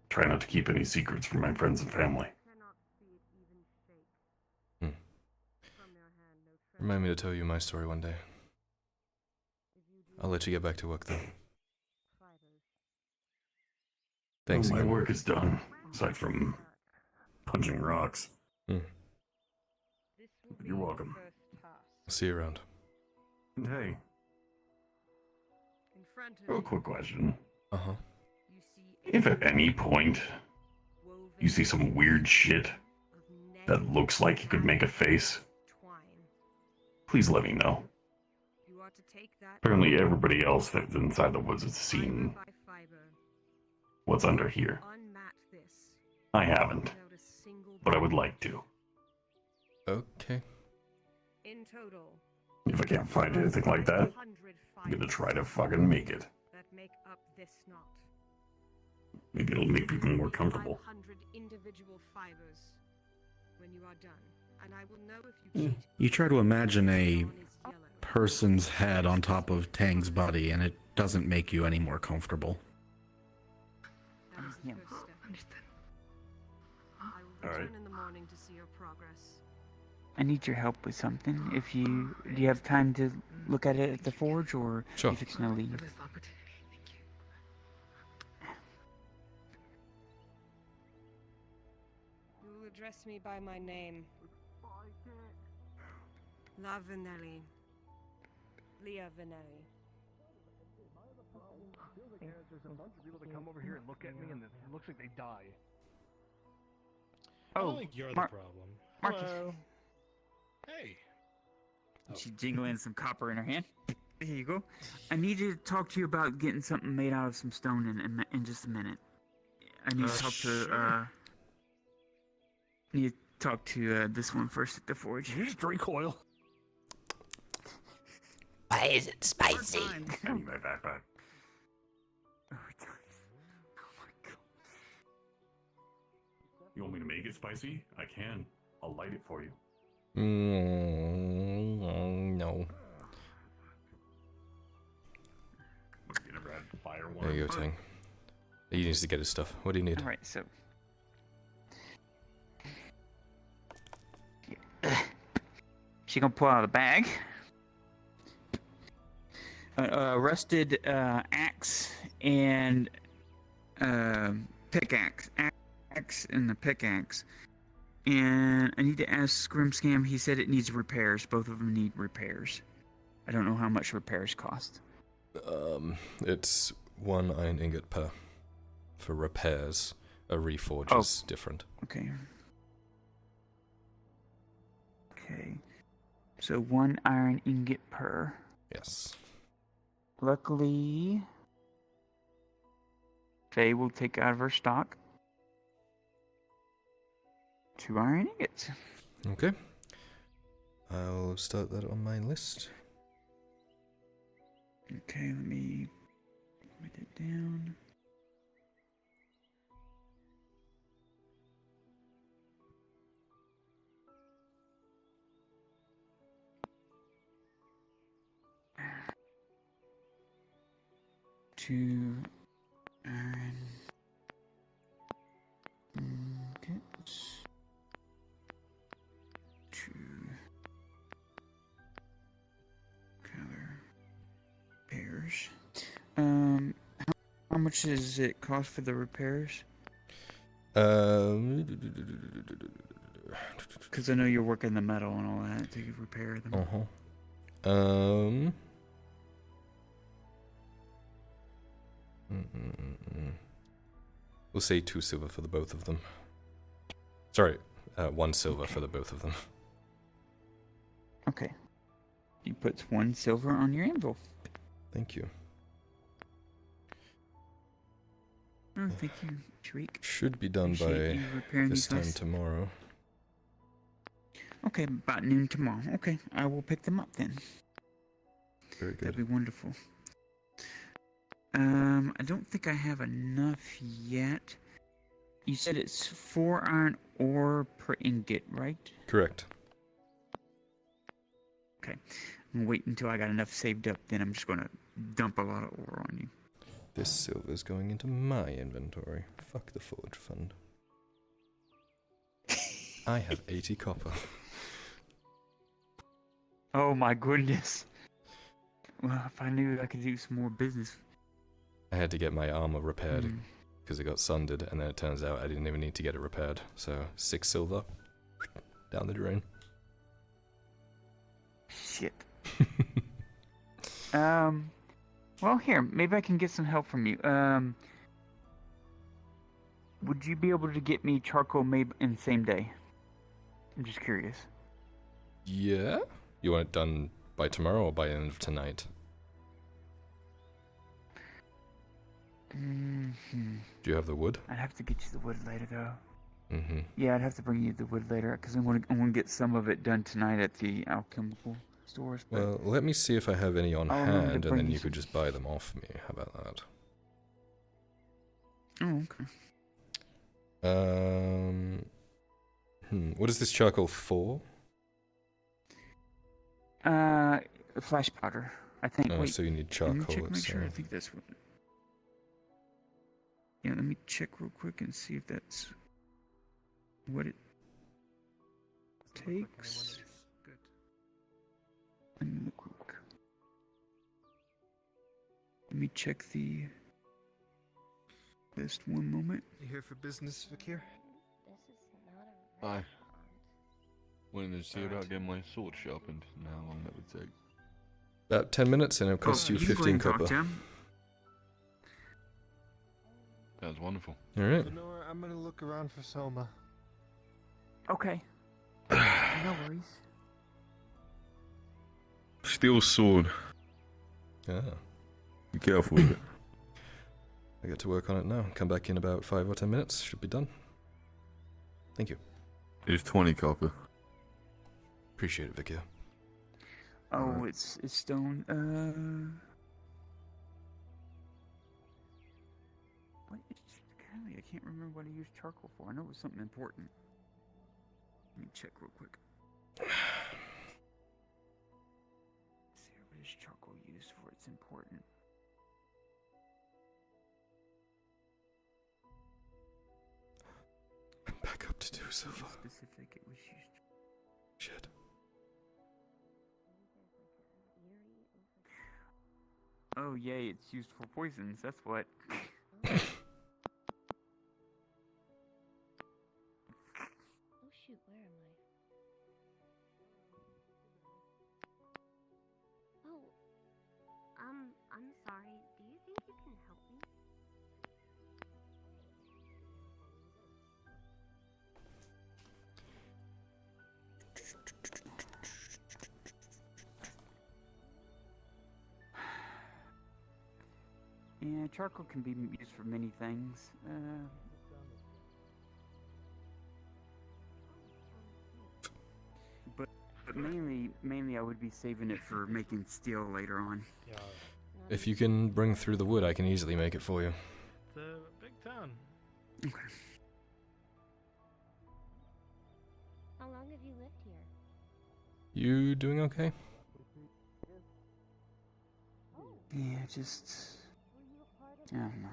Try not to keep any secrets from my friends and family. Remind me to tell you my story one day. I'll let you get back to work though. Thanks Well, my again. work is done, aside from punching rocks. You're welcome. See you around. And hey, real quick question. Uh-huh. If at any point you see some weird shit that looks like you could make a face, please let me know. Apparently everybody else that's inside the woods has seen what's under here. I haven't, but I would like to. Okay. In total, If I can't find anything like that, I'm gonna try to fucking make it. that make up this knot. Maybe it'll make people more comfortable. 500 individual fibers when you are done, and I will know if you cheat. You try to imagine a person's head on top of Tang's body, and it doesn't make you any more comfortable. That is the first step. Understood. I will return in the morning to see your progress. I need your help with something. Do you have time to look at it at the forge, or sure. you fixing to leave? You will address me by my name. La Vanelli. Leah Vanelli. There's a bunch of people that come over here and look at me, and it looks like they die. I don't think you're the problem. Marcus. Hello. Hey. She's jingling some copper in her hand. Here you go. I need to talk to you about getting something made out of some stone in just a minute. I need to talk to need to talk to this one first at the forge. Did you just drink oil? Why is it spicy? I need my backpack. You want me to make it spicy? I can. I'll light it for you. No. What, you gonna grab fire one? There you go, Tang. He needs to get his stuff. What do you need? All right, so she gonna pull out of the bag a rusted axe and pickaxe. Axe and the pickaxe. And I need to ask Scrimscam. He said it needs repairs. Both of them need repairs. I don't know how much repairs cost. It's 1 iron ingot per. For repairs, a reforge is different. Okay. Okay. So 1 iron ingot per. Yes. Luckily, Faye will take out of her stock 2 iron ingots. Okay. I'll start that on my list. Okay, let me write it down. Two iron repairs. How much does it cost for the repairs? Because I know you're working the metal and all that to repair them. We'll say 2 silver for the both of them. Sorry, 1 silver for the both of them. Okay. You put 1 silver on your anvil. Thank you. Oh, thank you, Shriek. Should be done Appreciate by you repairing this these time guys. tomorrow. Okay, about noon tomorrow. Okay, I will pick them up then. Very good. That'd be wonderful. I don't think I have enough yet. You said it's 4 iron ore per ingot, right? Correct. Okay. I'm gonna wait until I got enough saved up, then I'm just gonna dump a lot of ore on you. This silver's going into my inventory. Fuck the forge fund. I have 80 copper. Oh my goodness. Well, if I knew I could do some more business. I had to get my armor repaired because it got sundered, and then it turns out I didn't even need to get it repaired. So 6 silver down the drain. Shit. Well, here, maybe I can get some help from you. Would you be able to get me charcoal made in the same day? I'm just curious. Yeah? You want it done by tomorrow or by the end of tonight? Do you have the wood? I'd have to get you the wood later, though. Mm-hmm. Yeah, I'd have to bring you the wood later, because I'm gonna get some of it done tonight at the alchemical stores. But Well, let me see if I have any on I'll remember to hand, and bring then you you could just buy them off me. How about that? Oh, okay. What is this charcoal for? Flash powder, I think. Oh, Wait, so you need let me charcoal check, make sure. I itself. think that's what. Yeah, let me check real quick and see if that's what it takes. Let me look real quick. Let me check the list. One moment. You here for business, Vakir? Aye. Wanted to see about getting my sword sharpened and how long that would take. About 10 minutes, and it'll cost you you can go 15 and talk copper. to him. Sounds wonderful. Alright. Lenora, I'm gonna look around for Soma. Okay. No worries. Steel sword. Ah. Be careful with it. I get to work on it now. Come back in about 5 or 10 minutes. Should be done. Thank you. It's 20 copper. Appreciate it, Vicky. Oh, it's stone. What? Apparently, I can't remember what I used charcoal for. I know it was something important. Let me check real quick. See, what is charcoal used for? It's important. I'm back up to 2 silver. Specific, it was used. Shit. Oh, yay, it's used for poisons. That's what. Oh shoot, where am I? Oh, I'm sorry. Do you think you can help me? Yeah, charcoal can be used for many things. But mainly I would be saving it for making steel later on. If you can bring through the wood, I can easily make it for you. It's a big town. Okay. How long have you lived here? You doing okay? Yeah, just... I don't know.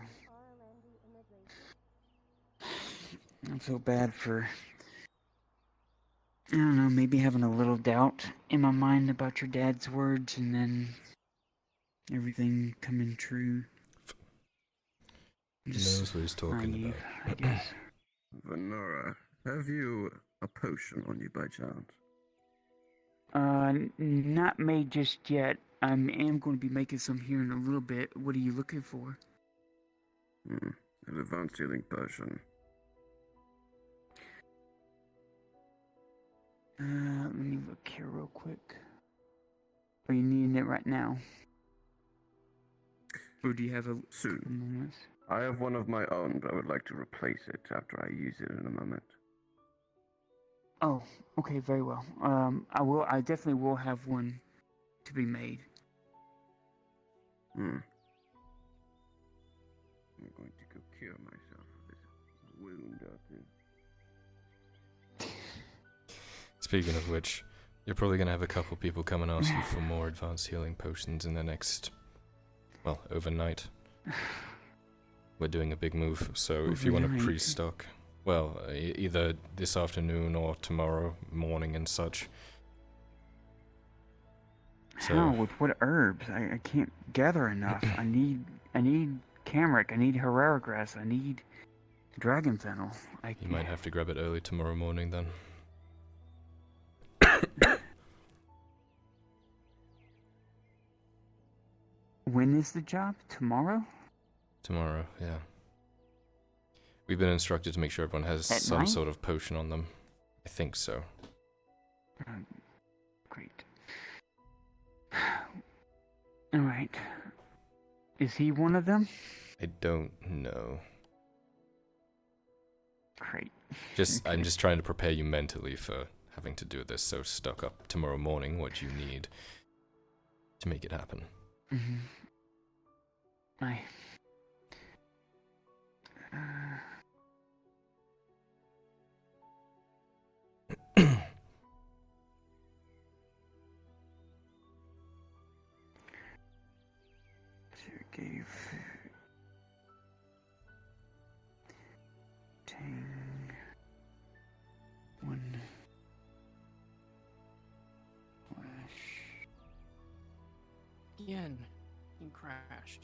I feel bad for... I don't know, maybe having a little doubt in my mind about your dad's words, and then Everything coming true. He knows what he's talking naive, about. I guess. Venora, have you a potion on you by chance? Not made just yet. I am going to be making some here in a little bit. What are you looking for? An advanced healing potion. Let me look here real quick. Are you needing it right now? Or do you have a Soon. couple moments? I have one of my own, but I would like to replace it after I use it in a moment. Oh, okay, very well. I definitely will have one to be made. I'm going to go cure myself of this wound out there. Speaking of which, you're probably going to have a couple people come and ask you for more advanced healing potions in the next, well, overnight. We're doing a big move, so if you want to Overnight? pre-stock, well, either this afternoon or tomorrow morning and such. How? With what herbs? I can't gather enough. I need cameric. I need Herrera grass. I need dragon fennel. You might have to grab it early tomorrow morning then. When is the job? Tomorrow? Tomorrow, yeah. We've been instructed to make sure everyone has At some night? sort of potion on them. I think so. Great. Alright. Is he one of them? I don't know. Great. I'm just trying to prepare you mentally for having to do this, so stock up tomorrow morning what you need to make it happen. Mm-hmm. Gave Tang one flash. Again, he crashed.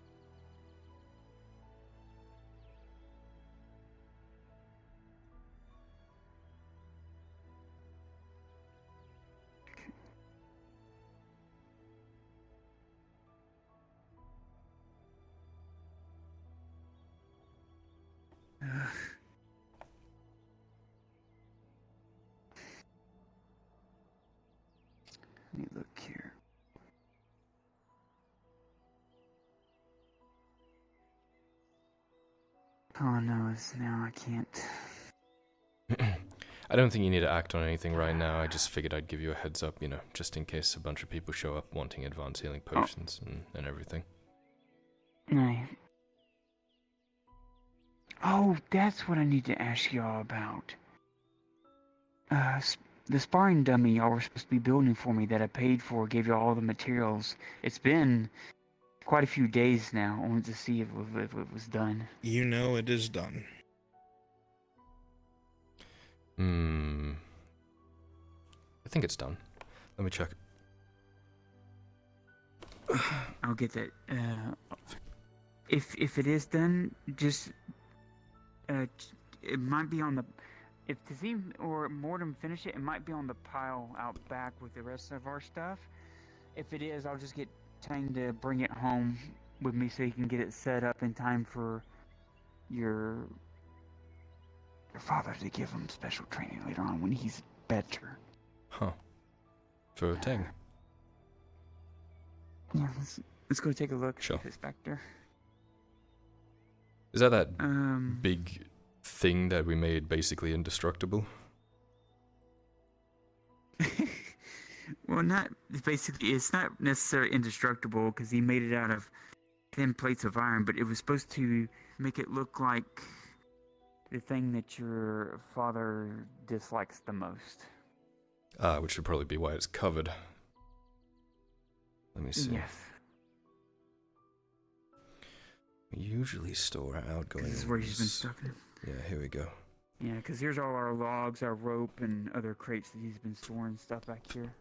Let me look here. Oh no, it's now I can't. I don't think you need to act on anything right now. I just figured I'd give you a heads up, just in case a bunch of people show up wanting advanced healing potions and everything. No. Oh, that's what I need to ask y'all about. The sparring dummy y'all were supposed to be building for me that I paid for, gave you all the materials. It's been quite a few days now. I wanted to see if it was done. You know it is done. I think it's done. Let me check. I'll get that. If it is done, just it might be on the. If Tazim or Mortem finish it, it might be on the pile out back with the rest of our stuff. If it is, I'll just get Tang to bring it home with me so he can get it set up in time for your father to give him special training later on when he's better. Huh. For Tang. Yeah, let's go take a look. Sure. It's back there. Is that big thing that we made basically indestructible? Well, it's not necessarily indestructible because he made it out of thin plates of iron, but it was supposed to make it look like the thing that your father dislikes the most. Which would probably be why it's covered. Let me see. Yes. We usually store our outgoing. This is where he's been stuck in. Yeah, here we go. Yeah, because here's all our logs, our rope, and other crates that he's been storing stuff back here.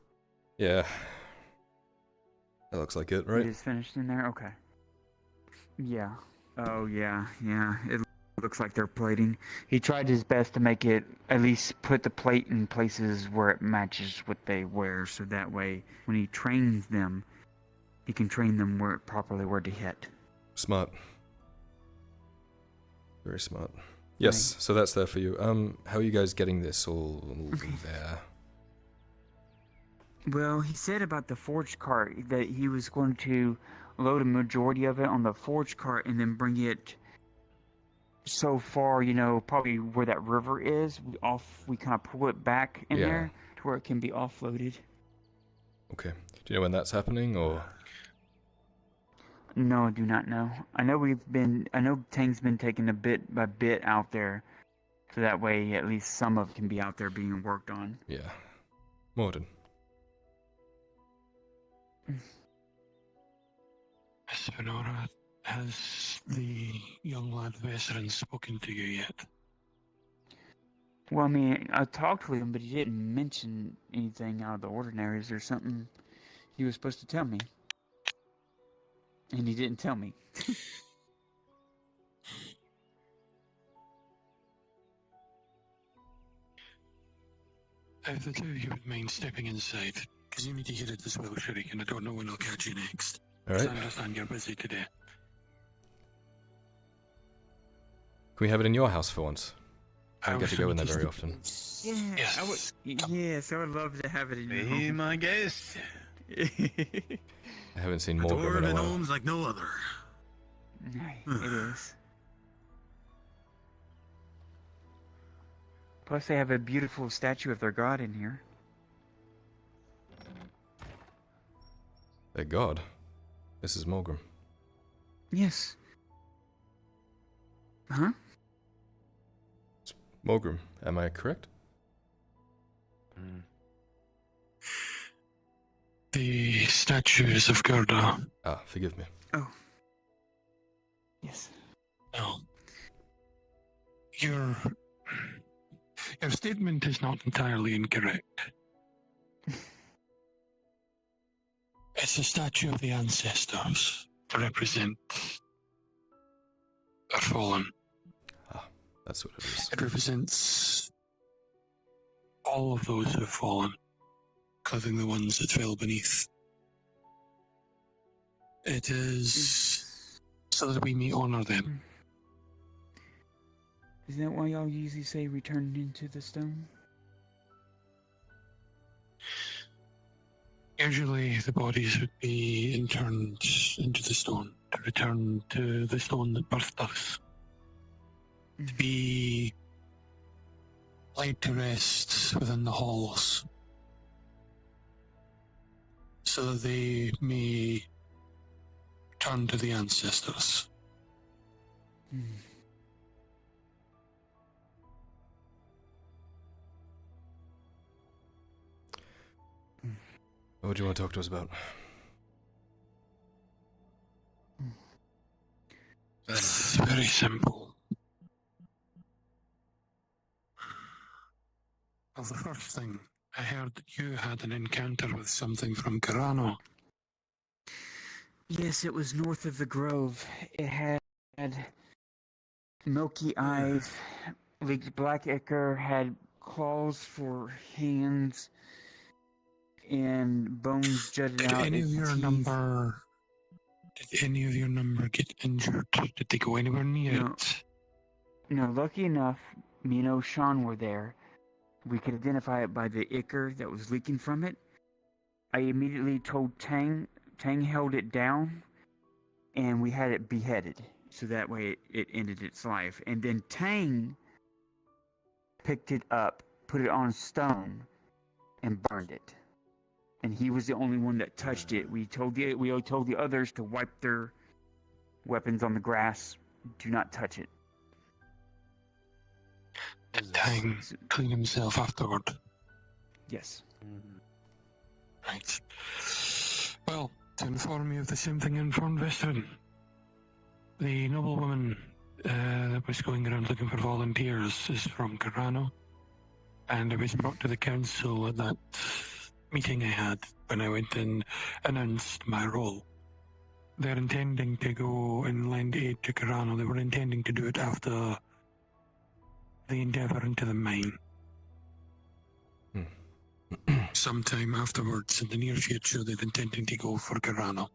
Yeah. That looks like it, It right? is finished in there? Okay. Yeah. Oh, yeah, yeah. It looks like they're plating. He tried his best to make it, at least put the plate in places where it matches what they wear, so that way, when he trains them, he can train them properly where to hit. Smart. Very smart. Yes, so that's there for you. How are you guys getting this all there? Well, he said about the forge cart that he was going to load a majority of it on the forge cart and then bring it so far, probably where that river is. We kind of pull it back in there to where it can be offloaded. Okay. Do you know when that's happening, or? No, I do not know. I know Tang's been taken a bit by bit out there, so that way at least some of it can be out there being worked on. Yeah. Morden. Miss Venora, has the young lad veteran spoken to you yet? Well, I mean, I talked with him, but he didn't mention anything out of the ordinary. Is there something he was supposed to tell me? And he didn't tell me. If the two of you would mind stepping inside, because you need to hear it as well, Shuriken, and I don't know when I'll catch you next. All right. I understand you're busy today. Can we have it in your house for once? I don't get to go in there very was often. Yeah, Yes. I would love to have it in your Be home. my guest. I haven't seen A Morgan in a dwarven while. home's like no other. It is. Plus, they have a beautiful statue of their god in here. Their god? This is Morgan. Yes. Huh? Morgan, am I correct? The statues of Gerda. Ah, forgive me. Oh. Yes. No. Your statement is not entirely incorrect. It's a statue of the ancestors to represent our fallen. Ah, that's what it is. It represents all of those who have fallen, including the ones that fell beneath. It is so that we may honor them. Isn't that why y'all usually say returned into the stone? Usually the bodies would be interned into the stone, to return to the stone that birthed us. To be laid to rest within the halls, so that they may turn to the ancestors. What do you want to talk to us about? It's very simple. Well, the first thing, I heard that you had an encounter with something from Carano. Yes, it was north of the grove. It had milky eyes, leaked black ichor, had claws for hands, and bones jutted Did out. any of its your teeth. Did any of your number get injured? Did they go anywhere near No. it? No, lucky enough, me and O'Shawn were there. We could identify it by the ichor that was leaking from it. I immediately told Tang. Tang held it down, and we had it beheaded. So that way it ended its life. And then Tang picked it up, put it on a stone, and burned it. And he was the only one that touched it. We told the others to wipe their weapons on the grass. Do not touch it. Did Tang clean himself afterward? Yes. Right. Well, to inform you of the same thing I informed Vestrin. The noblewoman that was going around looking for volunteers is from Carano, and it was brought to the council that meeting I had when I went and announced my role. They're intending to go and lend aid to Carano. They were intending to do it after the endeavour into the mine. Sometime afterwards, in the near future, they're intending to go for Carano.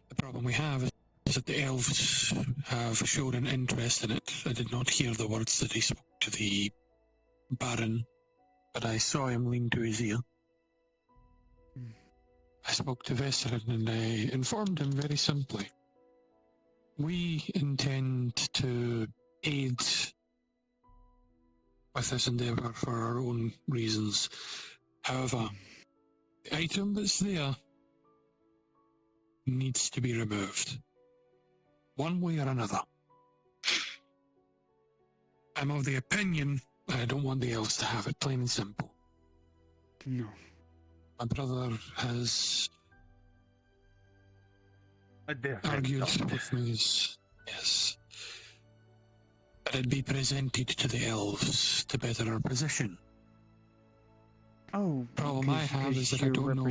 The problem we have is that the elves have shown an interest in it. I did not hear the words that he spoke to the Baron, but I saw him lean to his ear. I spoke to Vesserin and I informed him very simply. We intend to aid with this endeavour for our own reasons. However, the item that's there needs to be removed. One way or another. I'm of the opinion that I don't want the elves to have it, plain and simple. No. My brother has argued with me, yes, that it be presented to the elves to better our position. Oh, problem I have is that I don't know.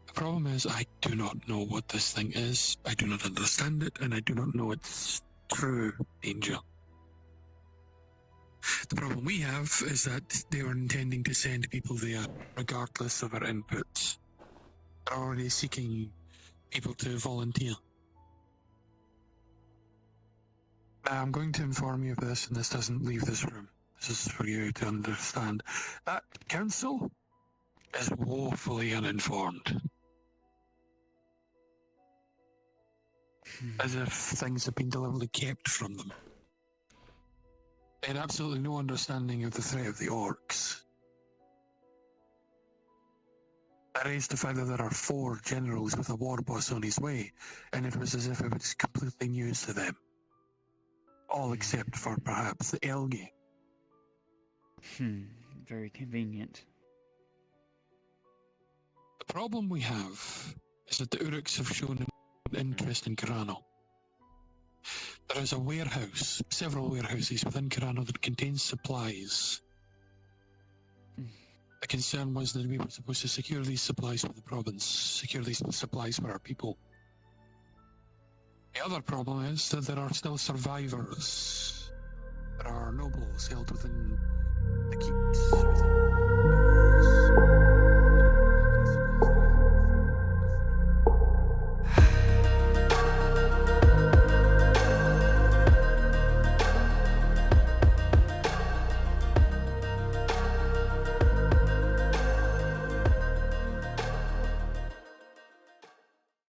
The problem is I do not know what this thing is. I do not understand it, and I do not know its true danger. The problem we have is that they were intending to send people there regardless of our inputs. They're already seeking people to volunteer. Now, I'm going to inform you of this, and this doesn't leave this room. This is for you to understand. That council is woefully uninformed. As if things have been deliberately kept from them. They had absolutely no understanding of the threat of the orcs. I raised the fact that there are 4 generals with a war boss on his way, and it was as if it was completely news to them. All except for perhaps the Elgi. Very convenient. The problem we have is that the Uruks have shown an interest in Carano. There is a warehouse, several warehouses within Carano that contains supplies. The concern was that we were supposed to secure these supplies for the province, secure these supplies for our people. The other problem is that there are still survivors. There are nobles held within the keeps,